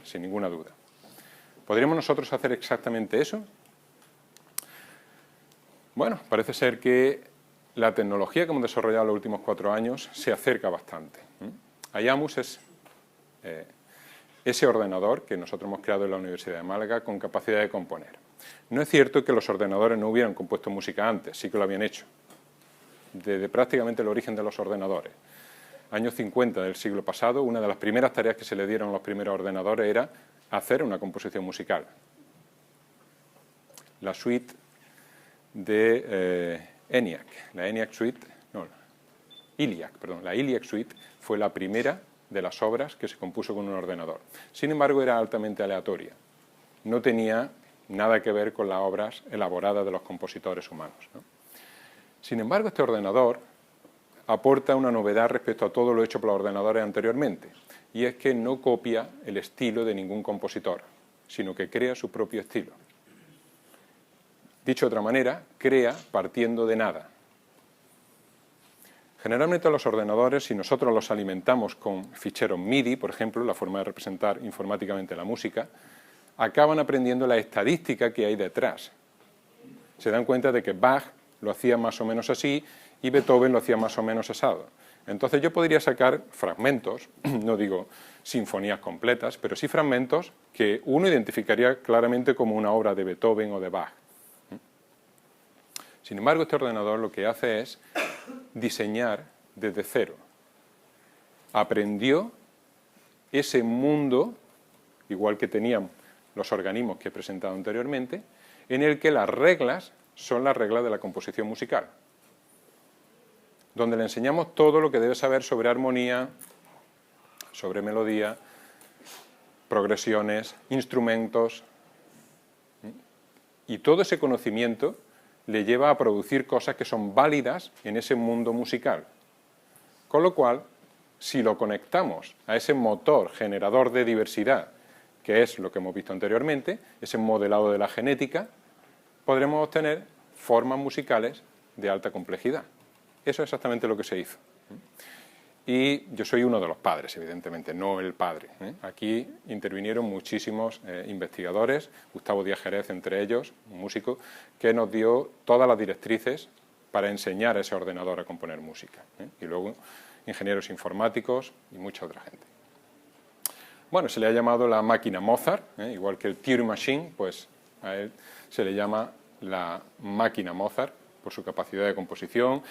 sin ninguna duda. ¿Podríamos nosotros hacer exactamente eso? Bueno, parece ser que la tecnología que hemos desarrollado en los últimos 4 años se acerca bastante. Hayamus es ese ordenador que nosotros hemos creado en la Universidad de Málaga con capacidad de componer. No es cierto que los ordenadores no hubieran compuesto música antes, sí que lo habían hecho, desde prácticamente el origen de los ordenadores. Años 50 del siglo pasado, una de las primeras tareas que se le dieron a los primeros ordenadores era hacer una composición musical. La suite de ENIAC, la ENIAC Suite, no, la ILIAC Suite fue la primera de las obras que se compuso con un ordenador. Sin embargo, era altamente aleatoria. No tenía nada que ver con las obras elaboradas de los compositores humanos, ¿no? Sin embargo, este ordenador aporta una novedad respecto a todo lo hecho por los ordenadores anteriormente, y es que no copia el estilo de ningún compositor, sino que crea su propio estilo. Dicho de otra manera, crea partiendo de nada. Generalmente los ordenadores, si nosotros los alimentamos con ficheros MIDI, por ejemplo, la forma de representar informáticamente la música, acaban aprendiendo la estadística que hay detrás. Se dan cuenta de que Bach lo hacía más o menos así y Beethoven lo hacía más o menos asado. Entonces yo podría sacar fragmentos, no digo sinfonías completas, pero sí fragmentos que uno identificaría claramente como una obra de Beethoven o de Bach. Sin embargo, este ordenador lo que hace es diseñar desde cero. Aprendió ese mundo, igual que tenían los organismos que he presentado anteriormente, en el que las reglas son las reglas de la composición musical, donde le enseñamos todo lo que debe saber sobre armonía, sobre melodía, progresiones, instrumentos, y todo ese conocimiento le lleva a producir cosas que son válidas en ese mundo musical. Con lo cual, si lo conectamos a ese motor generador de diversidad, que es lo que hemos visto anteriormente, ese modelado de la genética, podremos obtener formas musicales de alta complejidad. Eso es exactamente lo que se hizo. Y yo soy uno de los padres, evidentemente, no el padre. Aquí intervinieron muchísimos investigadores, Gustavo Díaz Jerez entre ellos, un músico, que nos dio todas las directrices para enseñar a ese ordenador a componer música. Y luego ingenieros informáticos y mucha otra gente. Bueno, se le ha llamado la máquina Mozart, igual que el Turing Machine, pues a él se le llama la máquina Mozart, por su capacidad de composición.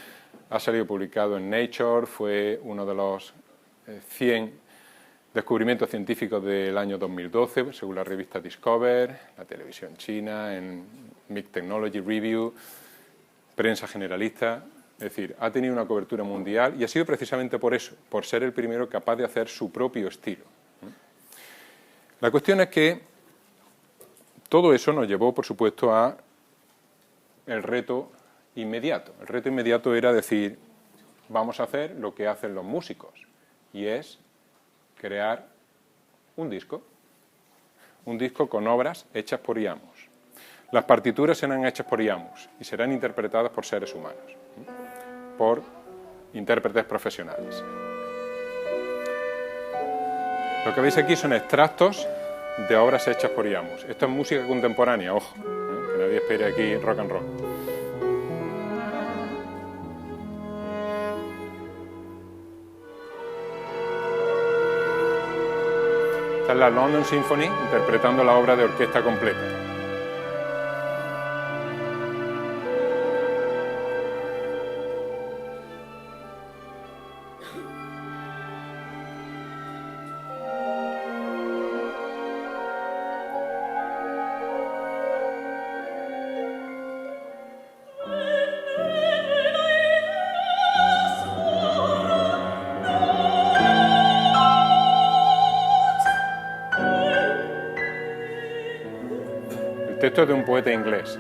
Ha salido publicado en Nature, fue uno de los 100 descubrimientos científicos del año 2012, según la revista Discover, la televisión china, en MIC Technology Review, prensa generalista. Es decir, ha tenido una cobertura mundial y ha sido precisamente por eso, por ser el primero capaz de hacer su propio estilo. La cuestión es que todo eso nos llevó, por supuesto, a el reto inmediato. El reto inmediato era decir, vamos a hacer lo que hacen los músicos, y es crear un disco con obras hechas por IAMUS. Las partituras serán hechas por IAMUS y serán interpretadas por seres humanos, por intérpretes profesionales. Lo que veis aquí son extractos de obras hechas por IAMUS. Esto es música contemporánea, ojo, que nadie espere aquí rock and roll. Esta es la London Symphony interpretando la obra de orquesta completa. El texto es de un poeta inglés.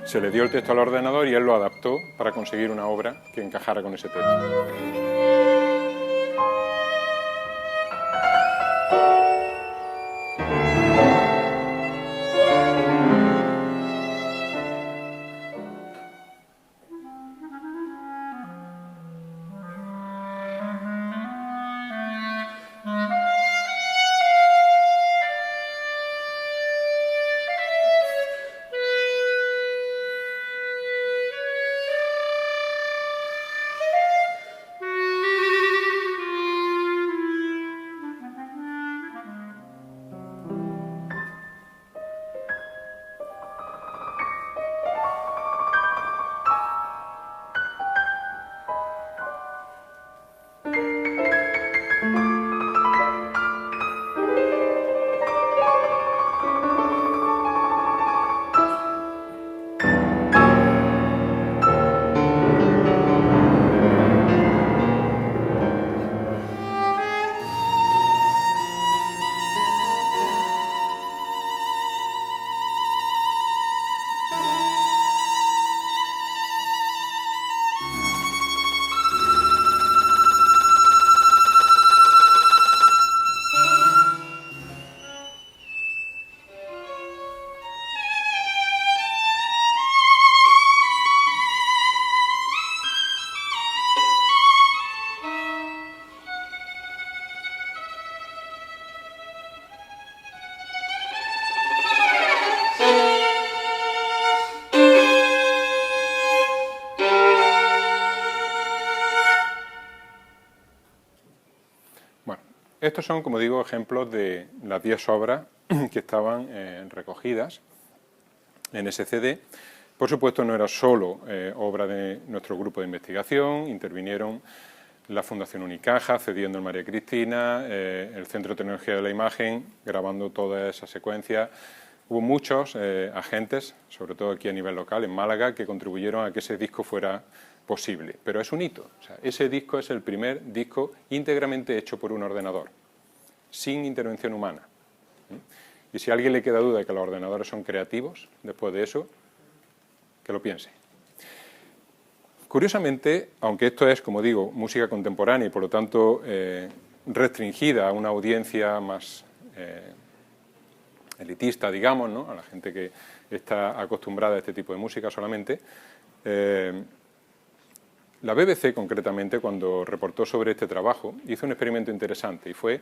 Se le dio el texto al ordenador y él lo adaptó para conseguir una obra que encajara con ese texto. Estos son, como digo, ejemplos de las 10 obras que estaban recogidas en ese CD. Por supuesto, no era solo obra de nuestro grupo de investigación, intervinieron la Fundación Unicaja, cediendo en María Cristina, el Centro de Tecnología de la Imagen, grabando toda esa secuencia. Hubo muchos agentes, sobre todo aquí a nivel local, en Málaga, que contribuyeron a que ese disco fuera posible. Pero es un hito. O sea, ese disco es el primer disco íntegramente hecho por un ordenador, sin intervención humana. Y si a alguien le queda duda de que los ordenadores son creativos, después de eso, que lo piense. Curiosamente, aunque esto es, como digo, música contemporánea y por lo tanto restringida a una audiencia más elitista, digamos, ¿no?, a la gente que está acostumbrada a este tipo de música solamente, la BBC, concretamente, cuando reportó sobre este trabajo, hizo un experimento interesante y fue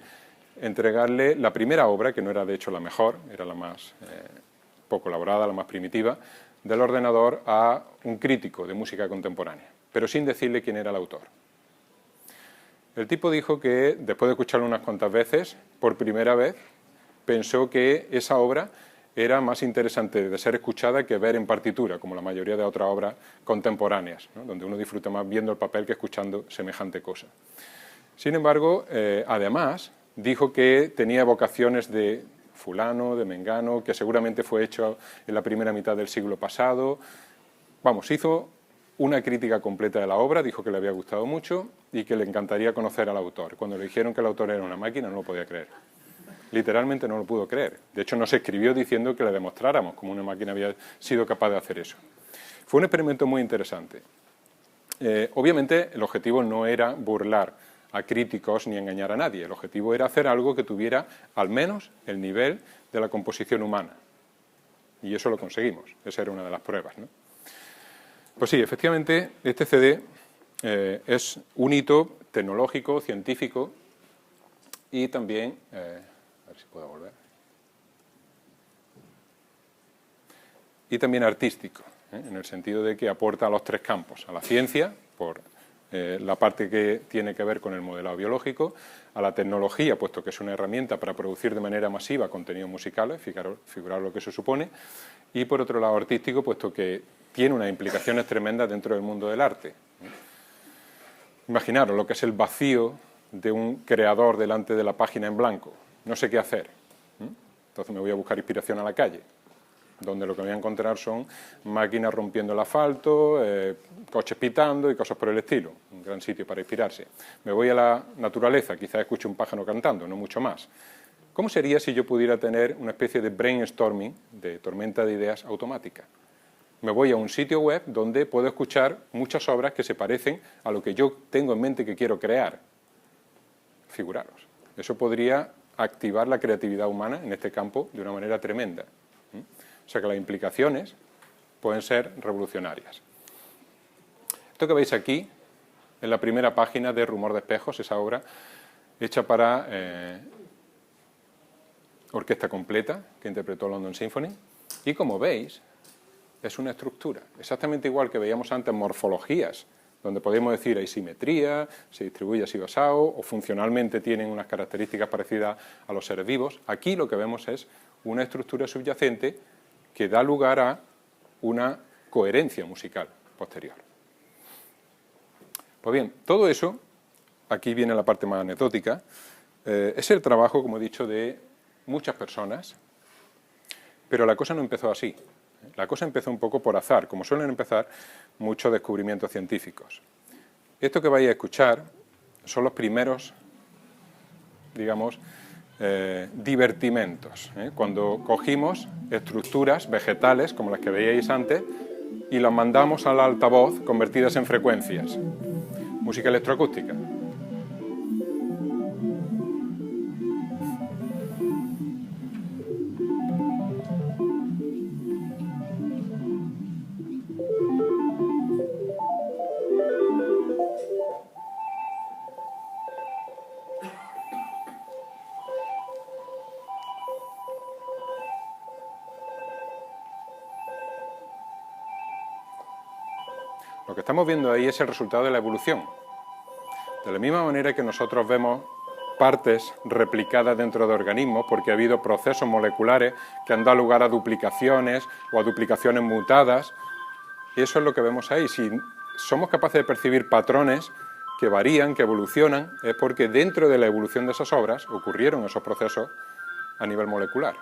entregarle la primera obra, que no era de hecho la mejor, era la más poco elaborada, la más primitiva, del ordenador a un crítico de música contemporánea, pero sin decirle quién era el autor. El tipo dijo que, después de escucharlo unas cuantas veces, por primera vez, pensó que esa obra era más interesante de ser escuchada que ver en partitura, como la mayoría de otras obras contemporáneas, ¿no?, donde uno disfruta más viendo el papel que escuchando semejante cosa. Sin embargo, además, dijo que tenía evocaciones de fulano, de mengano, que seguramente fue hecho en la primera mitad del siglo pasado. Vamos, hizo una crítica completa de la obra, dijo que le había gustado mucho y que le encantaría conocer al autor. Cuando le dijeron que el autor era una máquina, no lo podía creer. Literalmente no lo pudo creer. De hecho, nos escribió diciendo que le demostráramos cómo una máquina había sido capaz de hacer eso. Fue un experimento muy interesante. Obviamente, el objetivo no era burlar a críticos ni engañar a nadie. El objetivo era hacer algo que tuviera al menos el nivel de la composición humana. Y eso lo conseguimos. Esa era una de las pruebas, ¿no? Pues sí, efectivamente, este CD es un hito tecnológico, científico y también... a ver si puedo volver. Y también artístico, en el sentido de que aporta a los tres campos, a la ciencia, por la parte que tiene que ver con el modelado biológico, a la tecnología, puesto que es una herramienta para producir de manera masiva contenidos musicales, figurar lo que eso supone, y por otro lado artístico, puesto que tiene unas implicaciones tremendas dentro del mundo del arte. Imaginaros lo que es el vacío de un creador delante de la página en blanco. No sé qué hacer. Entonces me voy a buscar inspiración a la calle, donde lo que voy a encontrar son máquinas rompiendo el asfalto, coches pitando y cosas por el estilo. Un gran sitio para inspirarse. Me voy a la naturaleza, quizás escuche un pájaro cantando, no mucho más. ¿Cómo sería si yo pudiera tener una especie de brainstorming, de tormenta de ideas automática? Me voy a un sitio web donde puedo escuchar muchas obras que se parecen a lo que yo tengo en mente que quiero crear. Figuraros. Eso podría activar la creatividad humana en este campo de una manera tremenda. O sea que las implicaciones pueden ser revolucionarias. Esto que veis aquí, en la primera página de Rumor de Espejos, esa obra hecha para orquesta completa, que interpretó London Symphony, y como veis, es una estructura, exactamente igual que veíamos antes morfologías, donde podemos decir hay simetría, se distribuye así basado, o funcionalmente tienen unas características parecidas a los seres vivos. Aquí lo que vemos es una estructura subyacente que da lugar a una coherencia musical posterior. Pues bien, todo eso, aquí viene la parte más anecdótica, es el trabajo, como he dicho, de muchas personas, pero la cosa no empezó así. La cosa empezó un poco por azar, como suelen empezar muchos descubrimientos científicos. Esto que vais a escuchar son los primeros, digamos, divertimentos, cuando cogimos estructuras vegetales, como las que veíais antes, y las mandamos al altavoz convertidas en frecuencias. Música electroacústica. Lo que estamos viendo ahí es el resultado de la evolución. De la misma manera que nosotros vemos partes replicadas dentro de organismos, porque ha habido procesos moleculares que han dado lugar a duplicaciones o a duplicaciones mutadas, eso es lo que vemos ahí. Si somos capaces de percibir patrones que varían, que evolucionan, es porque dentro de la evolución de esas obras ocurrieron esos procesos a nivel molecular.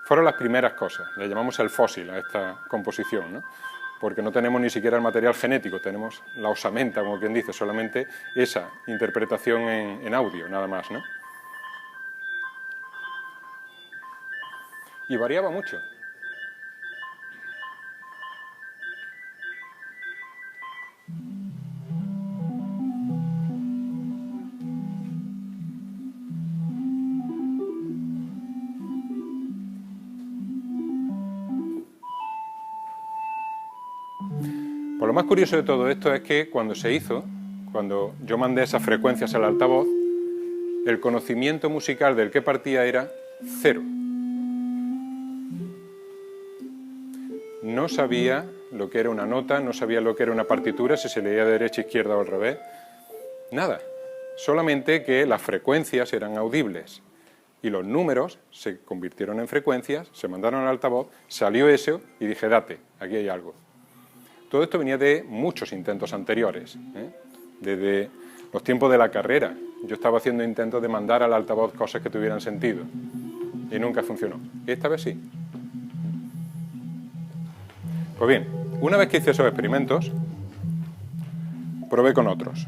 Fueron las primeras cosas, le llamamos el fósil a esta composición, ¿no? Porque no tenemos ni siquiera el material genético, tenemos la osamenta, como quien dice, solamente esa interpretación en audio, nada más, ¿no? Y variaba mucho. Pues lo más curioso de todo esto es que cuando se hizo, cuando yo mandé esas frecuencias al altavoz, el conocimiento musical del que partía era cero. No sabía lo que era una nota, no sabía lo que era una partitura, si se leía de derecha a izquierda o al revés, nada. Solamente que las frecuencias eran audibles y los números se convirtieron en frecuencias, se mandaron al altavoz, salió eso y dije, date, aquí hay algo. Todo esto venía de muchos intentos anteriores, desde los tiempos de la carrera. Yo estaba haciendo intentos de mandar al altavoz cosas que tuvieran sentido. y nunca funcionó. Y esta vez sí. Pues bien, una vez que hice esos experimentos, probé con otros.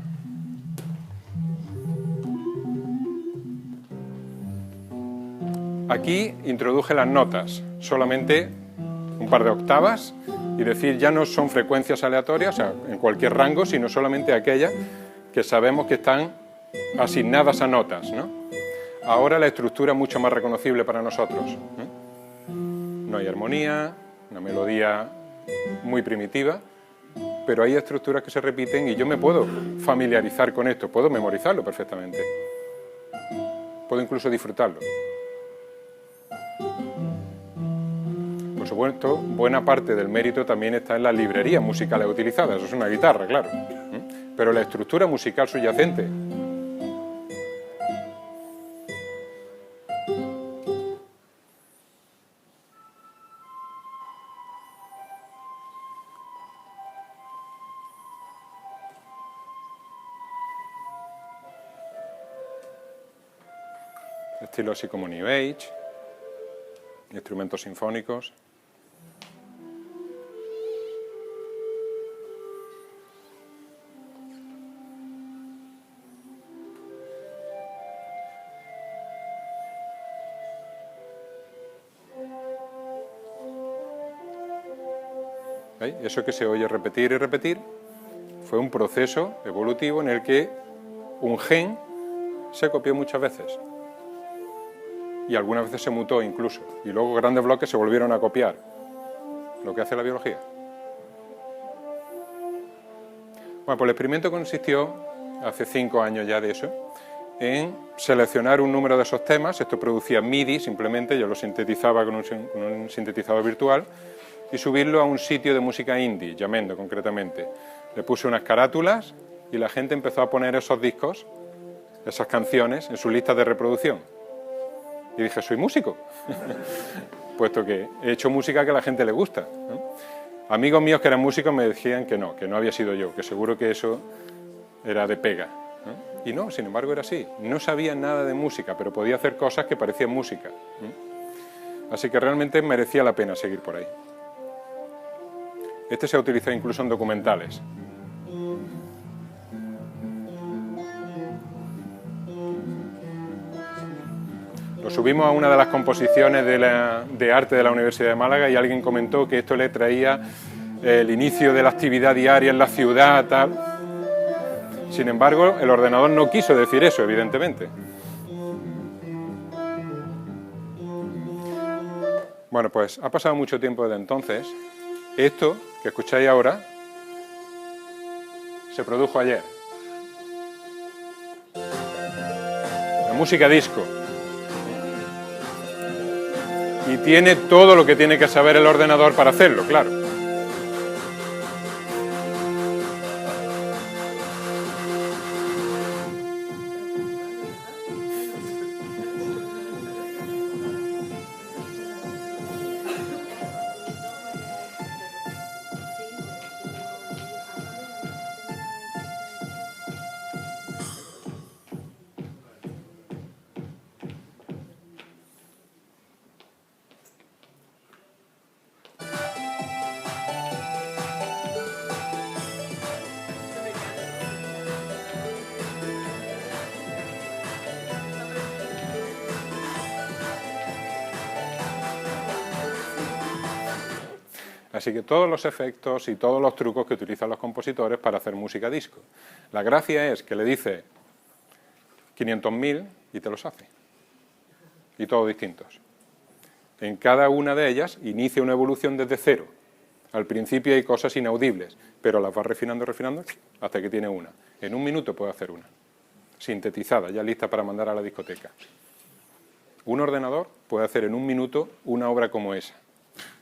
Aquí introduje las notas, solamente un par de octavas, y decir, ya no son frecuencias aleatorias, o sea, en cualquier rango, sino solamente aquellas que sabemos que están asignadas a notas, ¿no? Ahora la estructura es mucho más reconocible para nosotros, ¿eh? No hay armonía, una melodía muy primitiva, pero hay estructuras que se repiten y yo me puedo familiarizar con esto, puedo memorizarlo perfectamente, puedo incluso disfrutarlo. Por supuesto, buena parte del mérito también está en las librerías musicales utilizadas, eso es una guitarra, claro, pero la estructura musical subyacente. Estilo así como New Age, instrumentos sinfónicos. ¿Veis? Eso que se oye repetir y repetir fue un proceso evolutivo en el que un gen se copió muchas veces y algunas veces se mutó incluso, y luego grandes bloques se volvieron a copiar, lo que hace la biología. Bueno, pues el experimento consistió, hace 5 años ya de eso, en seleccionar un número de esos temas. Esto producía MIDI, simplemente yo lo sintetizaba con un sintetizador virtual, y subirlo a un sitio de música indie, Jamendo concretamente. Le puse unas carátulas y la gente empezó a poner esos discos, esas canciones, en sus listas de reproducción. Y dije, soy músico, puesto que he hecho música que a la gente le gusta, ¿no? Amigos míos que eran músicos me decían que no había sido yo, que seguro que eso era de pega, ¿no? Y no, sin embargo era así. No sabía nada de música, pero podía hacer cosas que parecían música, ¿no? Así que realmente merecía la pena seguir por ahí. Este se ha utilizado incluso en documentales. Lo subimos a una de las composiciones de arte de la Universidad de Málaga y alguien comentó que esto le traía el inicio de la actividad diaria en la ciudad, tal. Sin embargo, el ordenador no quiso decir eso, evidentemente. Bueno, pues ha pasado mucho tiempo desde entonces. Esto que escucháis ahora se produjo ayer. La música disco. Y tiene todo lo que tiene que saber el ordenador para hacerlo, claro. Así que todos los efectos y todos los trucos que utilizan los compositores para hacer música disco. La gracia es que le dice 500.000 y te los hace. Y todos distintos. En cada una de ellas inicia una evolución desde cero. Al principio hay cosas inaudibles, pero las va refinando hasta que tiene una. En 1 minuto puede hacer una. Sintetizada, ya lista para mandar a la discoteca. Un ordenador puede hacer en 1 minuto una obra como esa.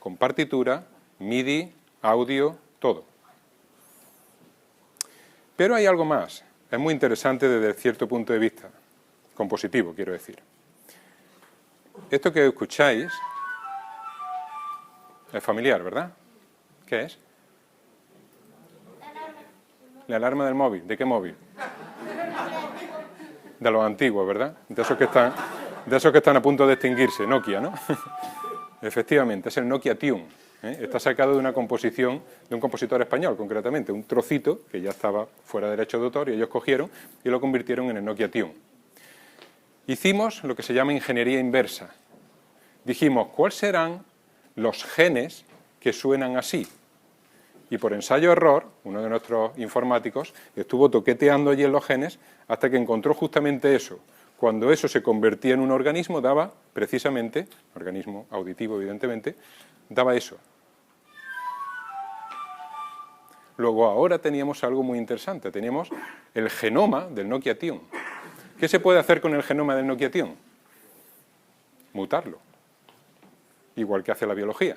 Con partitura, MIDI, audio, todo. Pero hay algo más. Es muy interesante desde cierto punto de vista. Compositivo, quiero decir. Esto que escucháis es familiar, ¿verdad? ¿Qué es? La alarma del móvil. ¿De qué móvil? De los antiguos, ¿verdad? De esos que están De esos que están a punto de extinguirse, Nokia, ¿no? Efectivamente, es el Nokia Tune. Está sacado de una composición de un compositor español, concretamente, un trocito que ya estaba fuera de derecho de autor y ellos cogieron y lo convirtieron en el Nokia Tune. Hicimos lo que se llama ingeniería inversa. Dijimos, ¿cuáles serán los genes que suenan así? Y por ensayo-error, uno de nuestros informáticos estuvo toqueteando allí en los genes hasta que encontró justamente eso. Cuando eso se convertía en un organismo, daba precisamente, organismo auditivo evidentemente, daba eso. Luego ahora teníamos algo muy interesante, teníamos el genoma del Nokia Tune. ¿Qué se puede hacer con el genoma del Nokia Tune? Mutarlo, igual que hace la biología.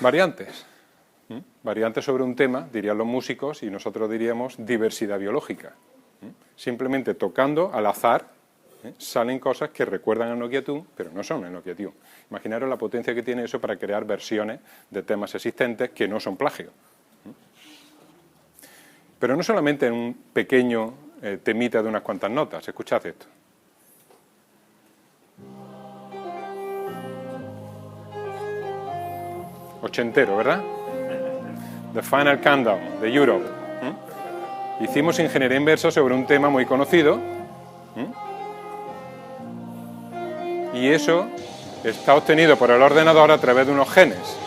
Variantes. Variantes sobre un tema, dirían los músicos, y nosotros diríamos diversidad biológica. Simplemente tocando al azar, salen cosas que recuerdan al Nokia Tune, pero no son el Nokia Tune. Imaginaros la potencia que tiene eso para crear versiones de temas existentes que no son plagio. Pero no solamente en un pequeño temita de unas cuantas notas, escuchad esto. Ochentero, ¿verdad? The Final Countdown, de Europe. Hicimos ingeniería inversa sobre un tema muy conocido. Y eso está obtenido por el ordenador a través de unos genes.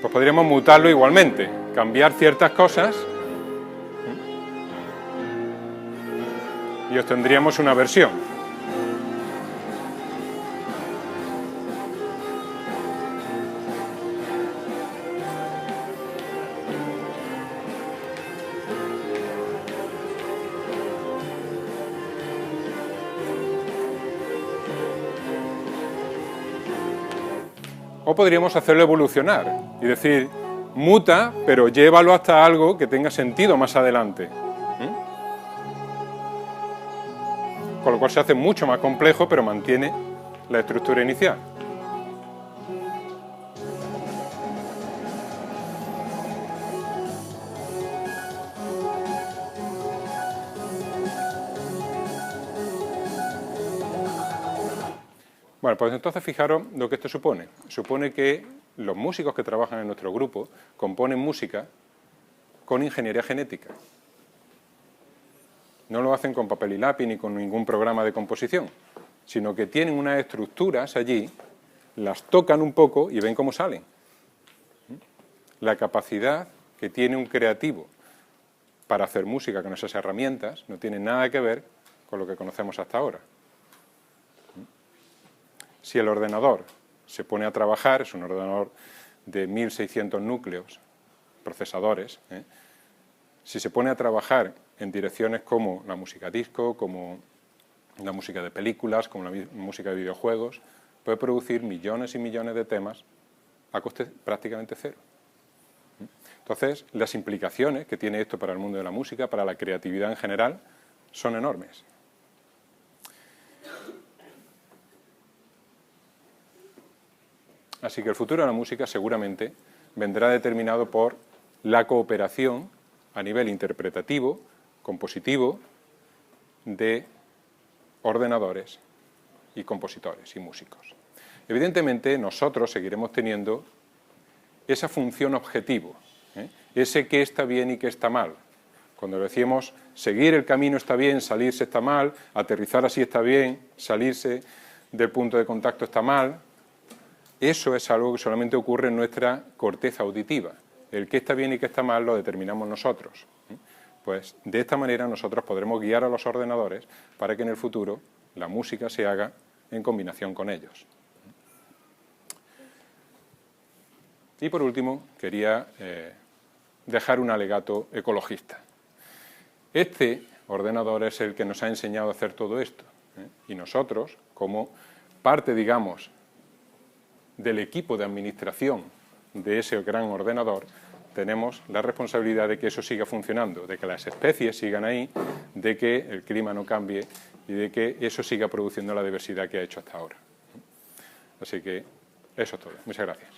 Pues podríamos mutarlo igualmente, cambiar ciertas cosas y obtendríamos una versión. O podríamos hacerlo evolucionar y decir, muta, pero llévalo hasta algo que tenga sentido más adelante. Con lo cual se hace mucho más complejo, pero mantiene la estructura inicial. Bueno, pues entonces fijaros lo que esto supone. Supone que los músicos que trabajan en nuestro grupo componen música con ingeniería genética. No lo hacen con papel y lápiz ni con ningún programa de composición, sino que tienen unas estructuras allí, las tocan un poco y ven cómo salen. La capacidad que tiene un creativo para hacer música con esas herramientas no tiene nada que ver con lo que conocemos hasta ahora. Si el ordenador se pone a trabajar, es un ordenador de 1600 núcleos, procesadores, si se pone a trabajar en direcciones como la música disco, como la música de películas, como la música de videojuegos, puede producir millones y millones de temas a coste prácticamente cero. Entonces, las implicaciones que tiene esto para el mundo de la música, para la creatividad en general, son enormes. Así que el futuro de la música seguramente vendrá determinado por la cooperación a nivel interpretativo, compositivo, de ordenadores y compositores y músicos. Evidentemente nosotros seguiremos teniendo esa función objetivo, ese qué está bien y qué está mal. Cuando decimos seguir el camino está bien, salirse está mal, aterrizar así está bien, salirse del punto de contacto está mal, eso es algo que solamente ocurre en nuestra corteza auditiva. El qué está bien y qué está mal lo determinamos nosotros. Pues de esta manera nosotros podremos guiar a los ordenadores para que en el futuro la música se haga en combinación con ellos. Y por último, quería dejar un alegato ecologista. Este ordenador es el que nos ha enseñado a hacer todo esto, y nosotros, como parte, digamos, del equipo de administración de ese gran ordenador, tenemos la responsabilidad de que eso siga funcionando, de que las especies sigan ahí, de que el clima no cambie y de que eso siga produciendo la diversidad que ha hecho hasta ahora. Así que eso es todo. Muchas gracias.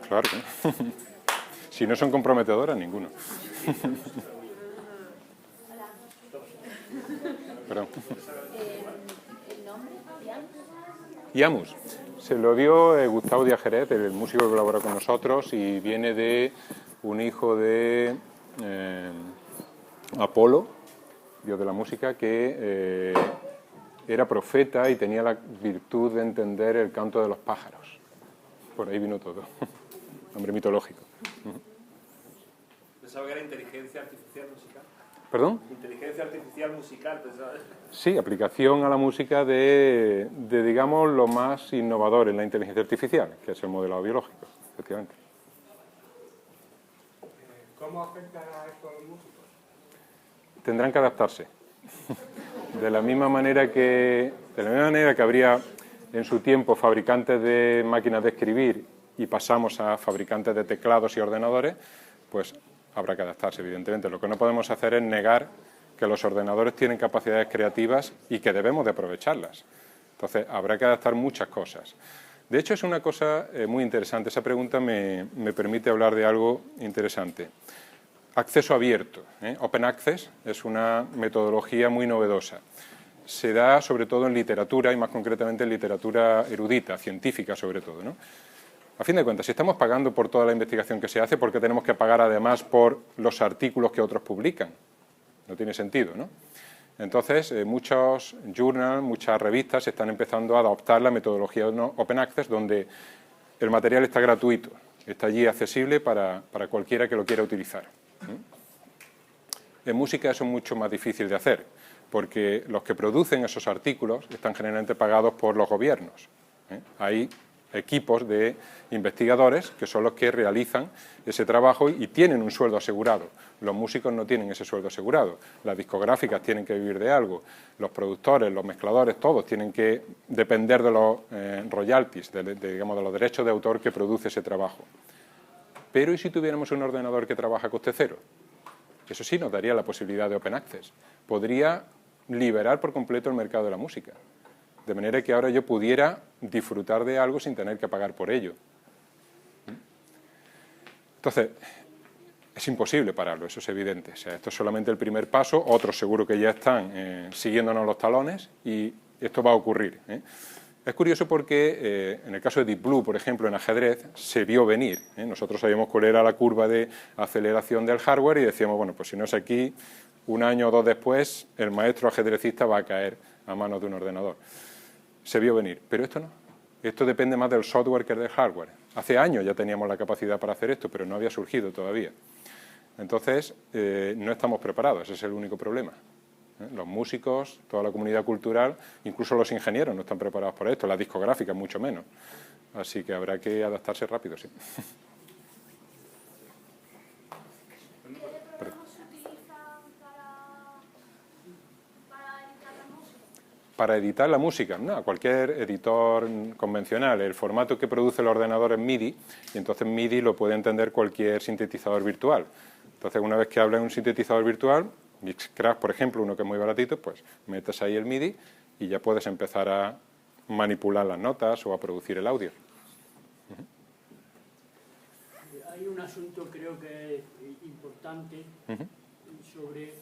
Claro. Si no son comprometedoras, ninguno. Perdón. ¿El nombre? Yamus. Se lo dio Gustavo Díaz Jerez, el músico que colabora con nosotros, y viene de un hijo de Apolo, dios de la música, que era profeta y tenía la virtud de entender el canto de los pájaros. Por ahí vino todo. Nombre mitológico. Pensaba que era inteligencia artificial musical. ¿Perdón? Inteligencia artificial musical, pensaba. Sí, aplicación a la música de, digamos, lo más innovador en la inteligencia artificial, que es el modelado biológico, efectivamente. ¿Cómo afecta esto a los músicos? Tendrán que adaptarse. De la misma manera que habría en su tiempo fabricantes de máquinas de escribir y pasamos a fabricantes de teclados y ordenadores, pues habrá que adaptarse, evidentemente. Lo que no podemos hacer es negar que los ordenadores tienen capacidades creativas y que debemos de aprovecharlas. Entonces, habrá que adaptar muchas cosas. De hecho, es una cosa muy interesante. Esa pregunta me permite hablar de algo interesante. Acceso abierto. Open Access es una metodología muy novedosa. Se da sobre todo en literatura y más concretamente en literatura erudita, científica sobre todo, ¿no? A fin de cuentas, si estamos pagando por toda la investigación que se hace, ¿por qué tenemos que pagar además por los artículos que otros publican? No tiene sentido, ¿no? Entonces, muchos journals, muchas revistas están empezando a adoptar la metodología Open Access, donde el material está gratuito, está allí accesible para cualquiera que lo quiera utilizar. En música eso es mucho más difícil de hacer, porque los que producen esos artículos están generalmente pagados por los gobiernos. Hay equipos de investigadores que son los que realizan ese trabajo y tienen un sueldo asegurado. Los músicos no tienen ese sueldo asegurado. Las discográficas tienen que vivir de algo. Los productores, los mezcladores, todos tienen que depender de los royalties, digamos, de los derechos de autor que produce ese trabajo. Pero ¿y si tuviéramos un ordenador que trabaja a coste cero? Eso sí nos daría la posibilidad de Open Access. Podría liberar por completo el mercado de la música. De manera que ahora yo pudiera disfrutar de algo sin tener que pagar por ello. Entonces, es imposible pararlo, eso es evidente. O sea, esto es solamente el primer paso, otros seguro que ya están siguiéndonos los talones y esto va a ocurrir. Es curioso porque en el caso de Deep Blue, por ejemplo, en ajedrez, se vio venir. Nosotros sabíamos cuál era la curva de aceleración del hardware y decíamos, bueno, pues si no es aquí, un año o dos después, el maestro ajedrecista va a caer a manos de un ordenador. Se vio venir, pero esto no. Esto depende más del software que del hardware. Hace años ya teníamos la capacidad para hacer esto, pero no había surgido todavía. Entonces, no estamos preparados, ese es el único problema. Los músicos, toda la comunidad cultural, incluso los ingenieros no están preparados para esto, las discográficas mucho menos. Así que habrá que adaptarse rápido, sí. Para editar la música, no, cualquier editor convencional. El formato que produce el ordenador es MIDI y entonces MIDI lo puede entender cualquier sintetizador virtual. Entonces, una vez que habla en un sintetizador virtual, Mixcraft, por ejemplo, uno que es muy baratito, pues metes ahí el MIDI y ya puedes empezar a manipular las notas o a producir el audio. Hay un asunto creo que es importante sobre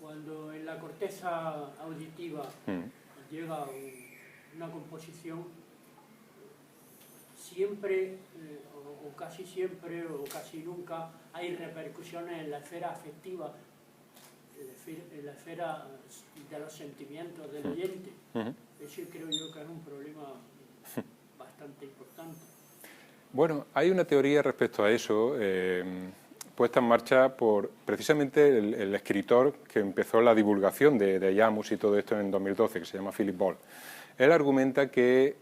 cuando en la corteza auditiva llega una composición, siempre, o casi siempre, o casi nunca, hay repercusiones en la esfera afectiva, en la esfera de los sentimientos del oyente. Eso creo yo que es un problema bastante importante. Bueno, hay una teoría respecto a eso, puesta en marcha por precisamente el escritor que empezó la divulgación de Iammus y todo esto en 2012, que se llama Philip Ball. Él argumenta que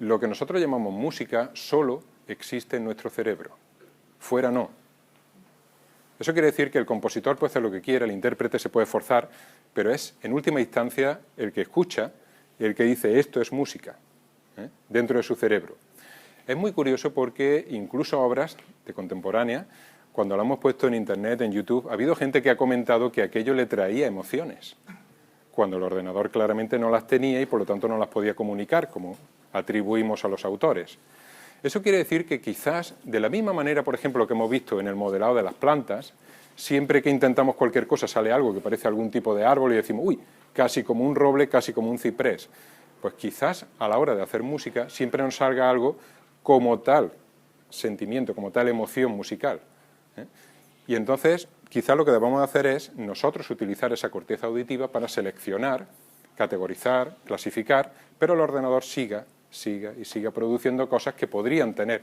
lo que nosotros llamamos música solo existe en nuestro cerebro, fuera no. Eso quiere decir que el compositor puede hacer lo que quiera, el intérprete se puede esforzar, pero es en última instancia el que escucha y el que dice esto es música, dentro de su cerebro. Es muy curioso porque incluso obras de contemporánea, cuando lo hemos puesto en internet, en YouTube, ha habido gente que ha comentado que aquello le traía emociones, cuando el ordenador claramente no las tenía y por lo tanto no las podía comunicar, como atribuimos a los autores. Eso quiere decir que quizás, de la misma manera, por ejemplo, que hemos visto en el modelado de las plantas, siempre que intentamos cualquier cosa sale algo que parece algún tipo de árbol y decimos, uy, casi como un roble, casi como un ciprés. Pues quizás a la hora de hacer música siempre nos salga algo como tal sentimiento, como tal emoción musical. Y entonces, quizás lo que debamos hacer es nosotros utilizar esa corteza auditiva para seleccionar, categorizar, clasificar, pero el ordenador siga produciendo cosas que podrían tener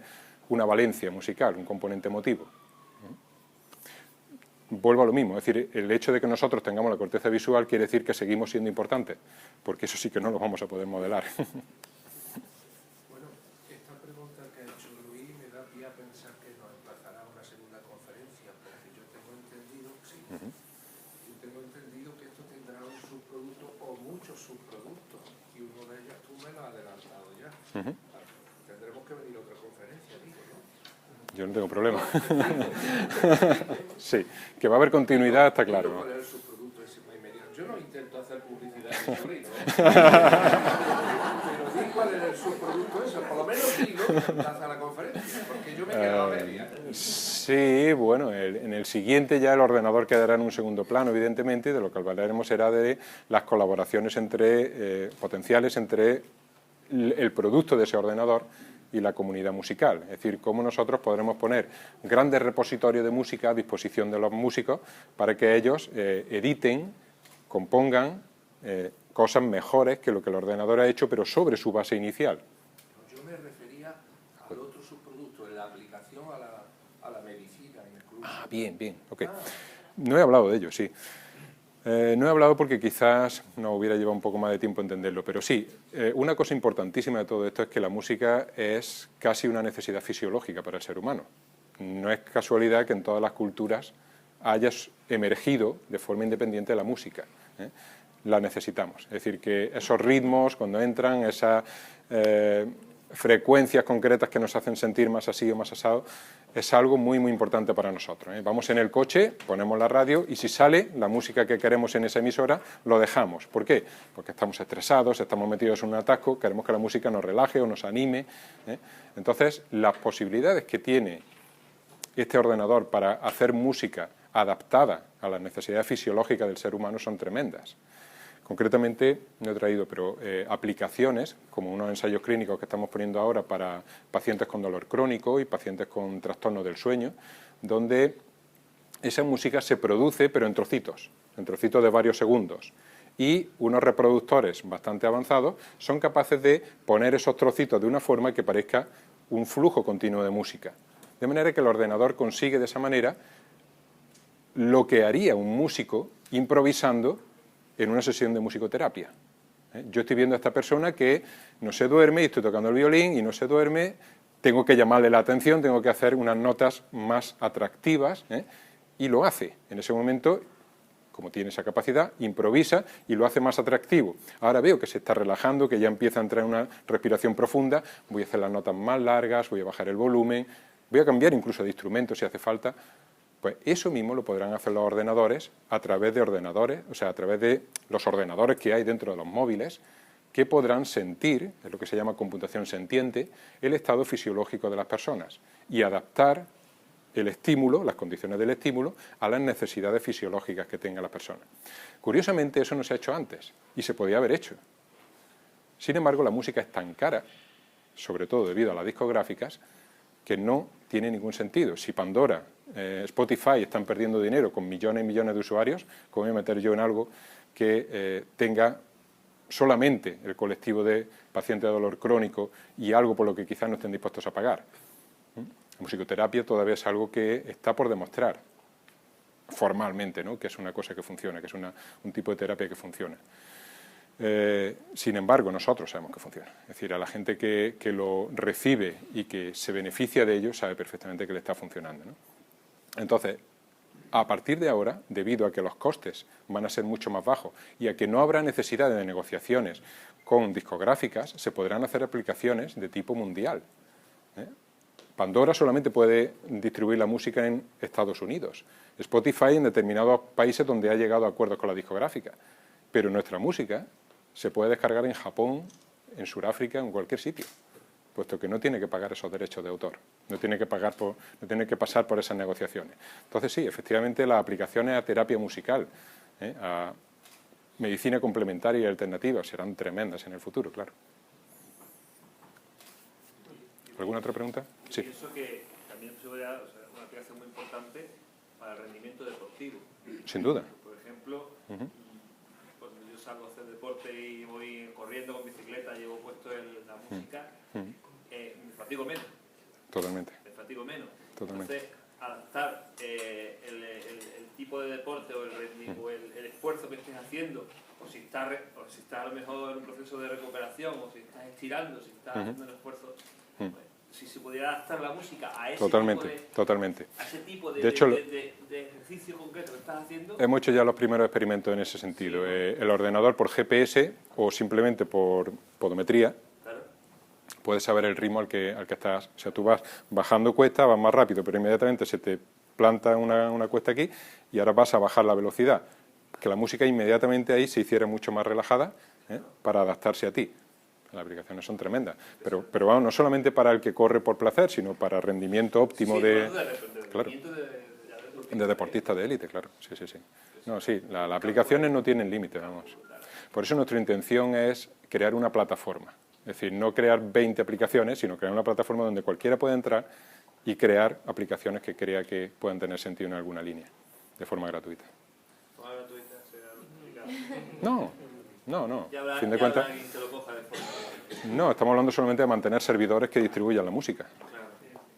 una valencia musical, un componente emotivo. Vuelvo a lo mismo, es decir, el hecho de que nosotros tengamos la corteza visual quiere decir que seguimos siendo importantes, porque eso sí que no lo vamos a poder modelar. Bueno, esta pregunta que ha hecho Luis me da pie a pensar que nos emplazará una segunda conferencia, porque yo tengo entendido, yo tengo entendido que esto tendrá un subproducto o muchos subproductos, y uno de ellos tú me lo has adelantado ya. Tendremos que venir a otra conferencia, digo, ¿no? Yo no tengo problema. Sí, que va a haber continuidad, está claro, ¿no? ¿Cuál es el subproducto ese inmediato? Yo no intento hacer publicidad en mi libro, pero di cuál es el subproducto ese, por lo menos digo, hasta la conferencia, porque yo me he quedado a media. Sí, bueno, en el siguiente ya el ordenador quedará en un segundo plano, evidentemente, y de lo que hablaremos será de las colaboraciones potenciales entre el producto de ese ordenador y la comunidad musical, es decir, cómo nosotros podremos poner grandes repositorios de música a disposición de los músicos para que ellos editen, compongan cosas mejores que lo que el ordenador ha hecho, pero sobre su base inicial. Yo me refería al otro subproducto, en la aplicación a la medicina incluso. Ah, bien, ok. No he hablado de ello, sí. No he hablado porque quizás nos hubiera llevado un poco más de tiempo entenderlo, pero sí, una cosa importantísima de todo esto es que la música es casi una necesidad fisiológica para el ser humano. No es casualidad que en todas las culturas haya emergido de forma independiente la música. La necesitamos, es decir, que esos ritmos, cuando entran, esas frecuencias concretas que nos hacen sentir más así o más asado, es algo muy importante para nosotros. Vamos en el coche, ponemos la radio y si sale la música que queremos en esa emisora, lo dejamos. ¿Por qué? Porque estamos estresados, estamos metidos en un atasco, queremos que la música nos relaje o nos anime. Entonces, las posibilidades que tiene este ordenador para hacer música adaptada a las necesidades fisiológicas del ser humano son tremendas. Concretamente, no he traído, pero aplicaciones, como unos ensayos clínicos que estamos poniendo ahora para pacientes con dolor crónico y pacientes con trastornos del sueño, donde esa música se produce, pero en trocitos de varios segundos. Y unos reproductores bastante avanzados son capaces de poner esos trocitos de una forma que parezca un flujo continuo de música. De manera que el ordenador consigue de esa manera lo que haría un músico improvisando en una sesión de musicoterapia. Yo estoy viendo a esta persona que no se duerme y estoy tocando el violín y no se duerme, tengo que llamarle la atención, tengo que hacer unas notas más atractivas, y lo hace. En ese momento, como tiene esa capacidad, improvisa y lo hace más atractivo. Ahora veo que se está relajando, que ya empieza a entrar en una respiración profunda, voy a hacer las notas más largas, voy a bajar el volumen, voy a cambiar incluso de instrumento si hace falta. Pues eso mismo lo podrán hacer los ordenadores a través de ordenadores, o sea, a través de los ordenadores que hay dentro de los móviles, que podrán sentir, es lo que se llama computación sentiente, el estado fisiológico de las personas y adaptar el estímulo, las condiciones del estímulo, a las necesidades fisiológicas que tenga la persona. Curiosamente, eso no se ha hecho antes, y se podía haber hecho. Sin embargo, la música es tan cara, sobre todo debido a las discográficas, que no tiene ningún sentido. Si Pandora, Spotify están perdiendo dinero con millones y millones de usuarios, ¿cómo voy a meter yo en algo que tenga solamente el colectivo de pacientes de dolor crónico y algo por lo que quizás no estén dispuestos a pagar? La musicoterapia todavía es algo que está por demostrar formalmente, ¿no? Que es una cosa que funciona, que es un tipo de terapia que funciona. Sin embargo, nosotros sabemos que funciona. Es decir, a la gente que lo recibe y que se beneficia de ello sabe perfectamente que le está funcionando, ¿no? Entonces, a partir de ahora, debido a que los costes van a ser mucho más bajos y a que no habrá necesidad de negociaciones con discográficas, se podrán hacer aplicaciones de tipo mundial, ¿eh? Pandora solamente puede distribuir la música en Estados Unidos, Spotify en determinados países donde ha llegado a acuerdos con la discográfica, pero nuestra música se puede descargar en Japón, en Sudáfrica, en cualquier sitio, puesto que no tiene que pagar esos derechos de autor, no tiene que pasar por esas negociaciones. Entonces sí, efectivamente las aplicaciones a terapia musical, a medicina complementaria y alternativa serán tremendas en el futuro, claro. ¿Alguna otra pregunta? Sí. Pienso que también sería una aplicación muy importante para el rendimiento deportivo. Sin duda. Por ejemplo, cuando yo salgo a hacer deporte y voy corriendo con bicicleta, llevo puesto la música, me fatigo menos. Totalmente. Me fatigo menos. Totalmente. Entonces, adaptar el tipo de deporte o el esfuerzo que estés haciendo, o si estás a lo mejor en un proceso de recuperación, o si estás estirando, si estás haciendo un esfuerzo, pues, si se pudiera adaptar la música a ese tipo de ejercicio concreto que estás haciendo. Hemos hecho ya los primeros experimentos en ese sentido. El ordenador por GPS o simplemente por podometría, puedes saber el ritmo al que estás. O sea, tú vas bajando cuesta, vas más rápido, pero inmediatamente se te planta una cuesta aquí y ahora vas a bajar la velocidad. Que la música inmediatamente ahí se hiciera mucho más relajada, para adaptarse a ti. Las aplicaciones son tremendas, pero vamos, no solamente para el que corre por placer, sino para rendimiento óptimo de deportistas de élite, claro. Sí. No, sí, las aplicaciones no tienen límite, vamos. Por eso nuestra intención es crear una plataforma. Es decir, no crear 20 aplicaciones, sino crear una plataforma donde cualquiera pueda entrar y crear aplicaciones que crea que puedan tener sentido en alguna línea, de forma gratuita. ¿Forma gratuita será complicado? No. Ya habrá, Fin de cuentas, alguien que lo coja de forma. no, estamos hablando solamente de mantener servidores que distribuyan la música. Claro.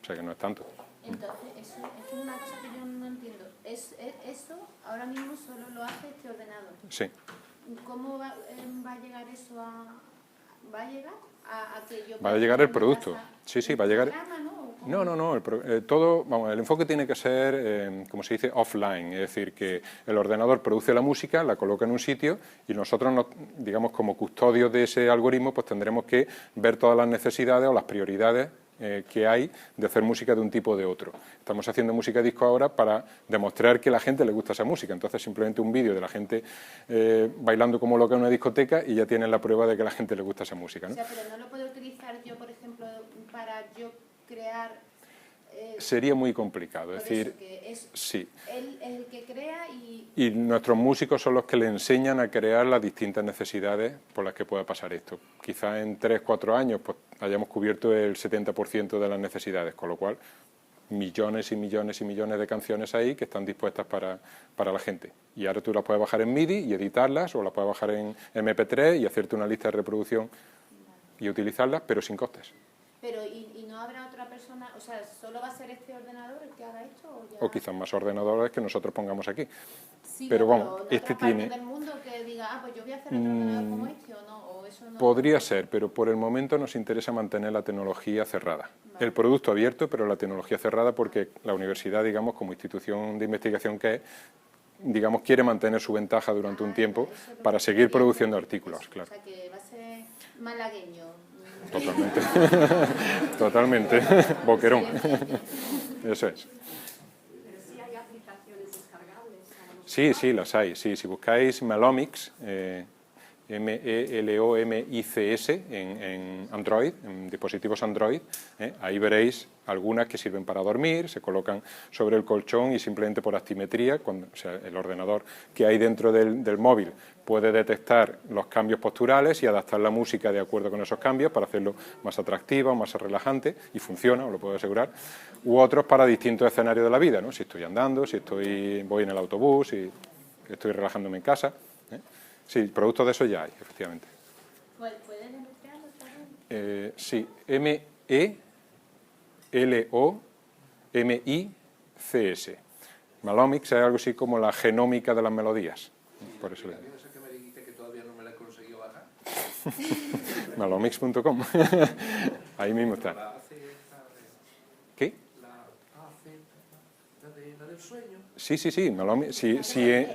O sea que no es tanto. Entonces, eso es una cosa que yo no entiendo. Eso ahora mismo solo lo hace este ordenador. Sí. ¿Cómo va a llegar eso a...? ¿Va a llegar a que yo... Va a llegar el producto. Sí, va a llegar... No. El enfoque tiene que ser, como se dice, offline. Es decir, que el ordenador produce la música, la coloca en un sitio y nosotros, digamos, como custodios de ese algoritmo, pues tendremos que ver todas las necesidades o las prioridades que hay de hacer música de un tipo o de otro. Estamos haciendo música disco ahora para demostrar que a la gente le gusta esa música, entonces simplemente un vídeo de la gente bailando como loca en una discoteca y ya tienen la prueba de que a la gente le gusta esa música, ¿no? O sea, pero no lo puedo utilizar yo, por ejemplo, para yo crear... Sería muy complicado, es decir, sí. Él es el que crea y nuestros músicos son los que le enseñan a crear las distintas necesidades por las que pueda pasar esto. Quizá en 3-4 años pues, hayamos cubierto el 70% de las necesidades, con lo cual millones y millones y millones de canciones ahí que están dispuestas para la gente. Y ahora tú las puedes bajar en MIDI y editarlas, o las puedes bajar en MP3 y hacerte una lista de reproducción y utilizarlas, pero sin costes. Pero, ¿y no habrá otra persona? O sea, ¿solo va a ser este ordenador el que haga esto? O quizás más ordenadores que nosotros pongamos aquí. Sí, pero vamos, en este otra parte tiene... del mundo que diga, pues yo voy a hacer otro ordenador como este, o no, o eso no... Podría ser, pero por el momento nos interesa mantener la tecnología cerrada. Vale. El producto abierto, pero la tecnología cerrada porque la universidad, digamos, como institución de investigación que es, digamos, quiere mantener su ventaja durante un tiempo para seguir produciendo artículos, eso, claro. O sea, que va a ser malagueño. Totalmente. Totalmente. Boquerón. Eso es. Pero sí hay aplicaciones descargables. Sí, las hay. Sí, si buscáis Melomix, MELOMICS en Android, en dispositivos Android. Ahí veréis algunas que sirven para dormir, se colocan sobre el colchón y simplemente por actimetría, o sea, el ordenador que hay dentro del móvil puede detectar los cambios posturales y adaptar la música de acuerdo con esos cambios para hacerlo más atractiva o más relajante, y funciona, os lo puedo asegurar. U otros para distintos escenarios de la vida, ¿no? Si estoy andando, si voy en el autobús, si estoy relajándome en casa. Sí, productos de eso ya hay, efectivamente. ¿Puedes deletrearlo también? Sí, MELOMICS. Melomics es algo así como la genómica de las melodías. Por eso le digo. Esa que me dijiste que todavía no me la he conseguido bajar. Melomics.com. Ahí mismo está. La AC esta ¿Qué? la AC, la del sueño. Sí.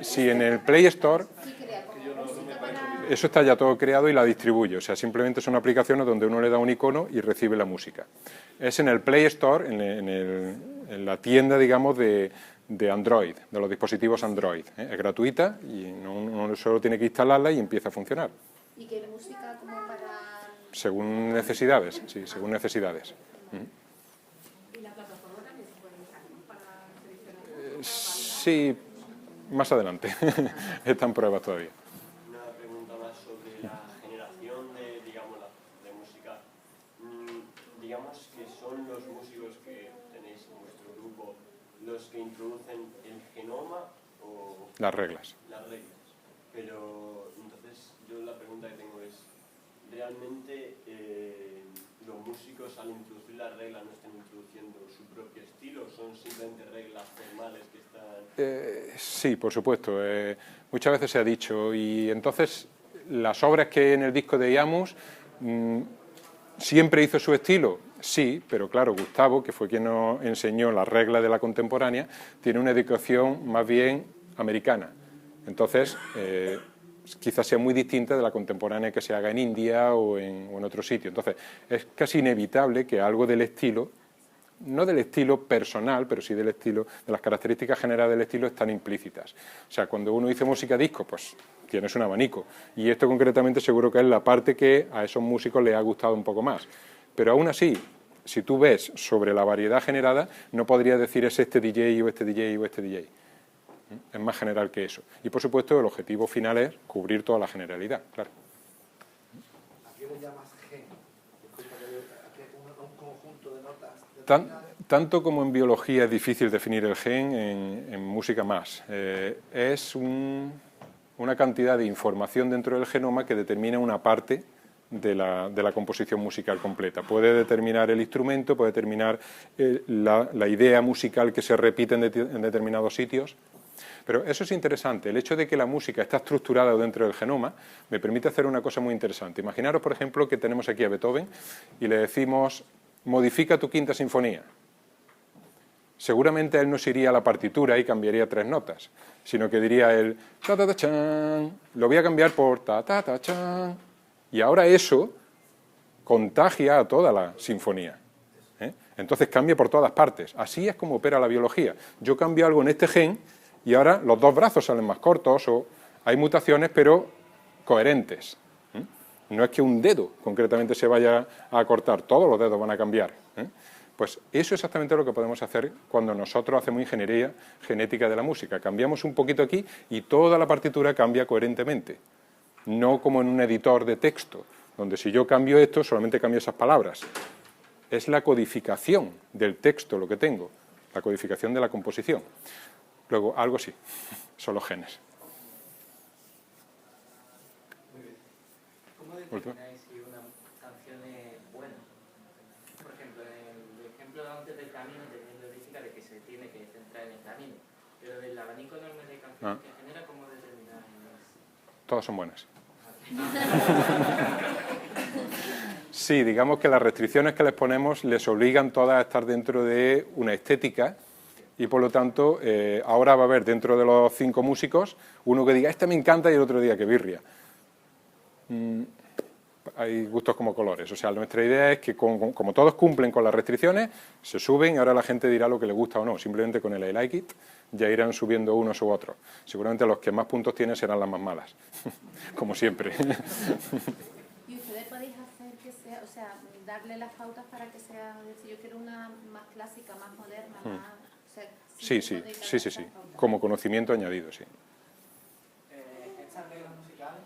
Si en el Play Store, Sí, crea como música para... eso está ya todo creado y la distribuye. O sea, simplemente son aplicaciones donde uno le da un icono y recibe la música. Es en el Play Store, en la tienda, digamos, de Android, de los dispositivos Android. Es gratuita y uno solo tiene que instalarla y empieza a funcionar. ¿Y qué música como para...? Según necesidades, sí, según necesidades. ¿Y la plataforma también se puede usar, ¿no? Para seleccionar? Sí, más adelante. Está en pruebas todavía. Una pregunta más sobre la generación de, digamos, de música. Digamos que son los músicos que tenéis en vuestro grupo los que introducen el genoma o Las reglas. las reglas. Pero entonces yo la pregunta que tengo es, ¿realmente los músicos al introducir las reglas no están introduciendo su propio estilo? ¿Son simplemente reglas formales que están...? Sí, por supuesto. Muchas veces se ha dicho. Y entonces, las obras que hay en el disco de Iammus, ¿siempre hizo su estilo? Sí, pero claro, Gustavo, que fue quien nos enseñó las reglas de la contemporánea, tiene una educación más bien americana. Entonces, quizás sea muy distinta de la contemporánea que se haga en India o en otro sitio. Entonces, es casi inevitable que algo del estilo, no del estilo personal, pero sí del estilo, de las características generales del estilo están implícitas. O sea, cuando uno dice música disco, pues tienes un abanico. Y esto concretamente seguro que es la parte que a esos músicos les ha gustado un poco más. Pero aún así, si tú ves sobre la variedad generada, no podrías decir es este DJ o este DJ o este DJ. Es más general que eso. Y por supuesto el objetivo final es cubrir toda la generalidad, claro. ¿A qué le llamas gen? ¿A qué un conjunto de notas? Tanto como en biología es difícil definir el gen, en música más. Es una cantidad de información dentro del genoma que determina una parte de la composición musical completa. Puede determinar el instrumento, puede determinar la idea musical que se repite en determinados sitios. Pero eso es interesante. El hecho de que la música está estructurada dentro del genoma me permite hacer una cosa muy interesante. Imaginaros, por ejemplo, que tenemos aquí a Beethoven y le decimos, modifica tu quinta sinfonía. Seguramente él no se iría a la partitura y cambiaría 3 notas, sino que diría él, ta ta ta chan, lo voy a cambiar por ta ta ta chan. Y ahora eso contagia a toda la sinfonía. Entonces cambia por todas partes. Así es como opera la biología. Yo cambio algo en este gen y ahora los 2 brazos salen más cortos, o hay mutaciones pero coherentes. No es que un dedo concretamente se vaya a cortar, todos los dedos van a cambiar. Pues eso es exactamente lo que podemos hacer cuando nosotros hacemos ingeniería genética de la música. Cambiamos un poquito aquí y toda la partitura cambia coherentemente. No como en un editor de texto, donde si yo cambio esto, solamente cambio esas palabras. Es la codificación del texto lo que tengo, la codificación de la composición. Luego, algo sí, son los genes. ¿Cómo determináis si una canción es buena? Por ejemplo, en el ejemplo antes del camino tenéis la lógica de que se tiene que centrar en el camino, pero del abanico enorme de canciones que genera, ¿cómo determináis? Todas son buenas. Sí, digamos que las restricciones que les ponemos les obligan todas a estar dentro de una estética y por lo tanto ahora va a haber dentro de los 5 músicos uno que diga este me encanta y el otro diga que birria. Hay gustos como colores, o sea, nuestra idea es que como todos cumplen con las restricciones, se suben y ahora la gente dirá lo que le gusta o no, simplemente con el I like it ya irán subiendo unos u otros. Seguramente los que más puntos tienen serán las más malas, como siempre. ¿Y ustedes podéis hacer que sea, o sea, darle las pautas para que sea, si yo quiero una más clásica, más moderna, más... O sea, Sí, como conocimiento añadido, sí. Estas reglas musicales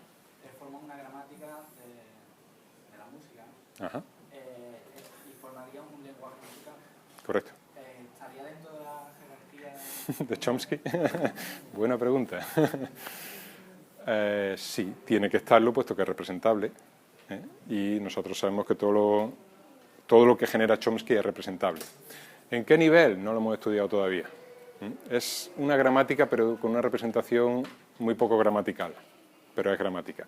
forman una gramática de la música, ¿no? Ajá. Y formarían un lenguaje musical. Correcto. ¿Estaría dentro de la jerarquía ¿De Chomsky? Buena pregunta. Sí, tiene que estarlo, puesto que es representable, ¿eh? Y nosotros sabemos que todo lo que genera Chomsky es representable. ¿En qué nivel? No lo hemos estudiado todavía. Es una gramática, pero con una representación muy poco gramatical, pero es gramática.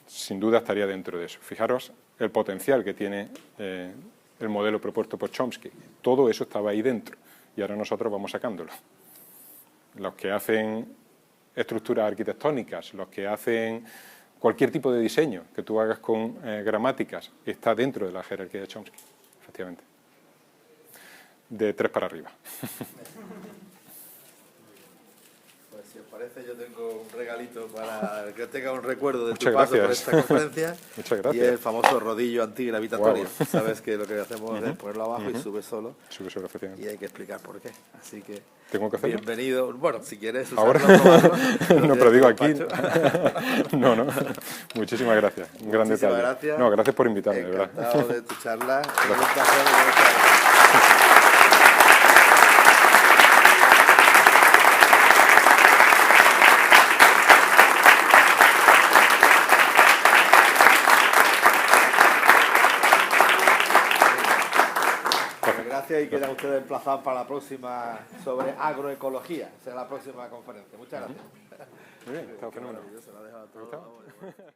Sin duda estaría dentro de eso. Fijaros el potencial que tiene el modelo propuesto por Chomsky. Todo eso estaba ahí dentro y ahora nosotros vamos sacándolo. Los que hacen estructuras arquitectónicas, los que hacen cualquier tipo de diseño que tú hagas con gramáticas, está dentro de la jerarquía de Chomsky, efectivamente. De 3 para arriba. Pues si os parece, yo tengo un regalito para que tenga un recuerdo de Muchas tu paso por gracias. esta conferencia. Muchas gracias. Y el famoso rodillo antigravitatorio. Wow. Sabes que lo que hacemos es ponerlo abajo y sube solo. Sube solo, efectivamente. Y hay que explicar por qué. Así que ¿Tengo que hacerlo? bienvenido. Bueno, si quieres ¿Ahora? usarlo, probarlo, No, pero digo aquí. despacho. No. Muchísimas gracias. Un gran Muchísimas detalle. gracias. No, gracias por invitarme, de verdad. Encantado de tu charla. Gracias. Un placer de conocerte. Gracias y quedan ustedes emplazados para la próxima sobre agroecología. Será la próxima conferencia. Muchas gracias. Muy bien, está fenomenal. Maravilloso, lo ha dejado todo. ¿Te ha gustado?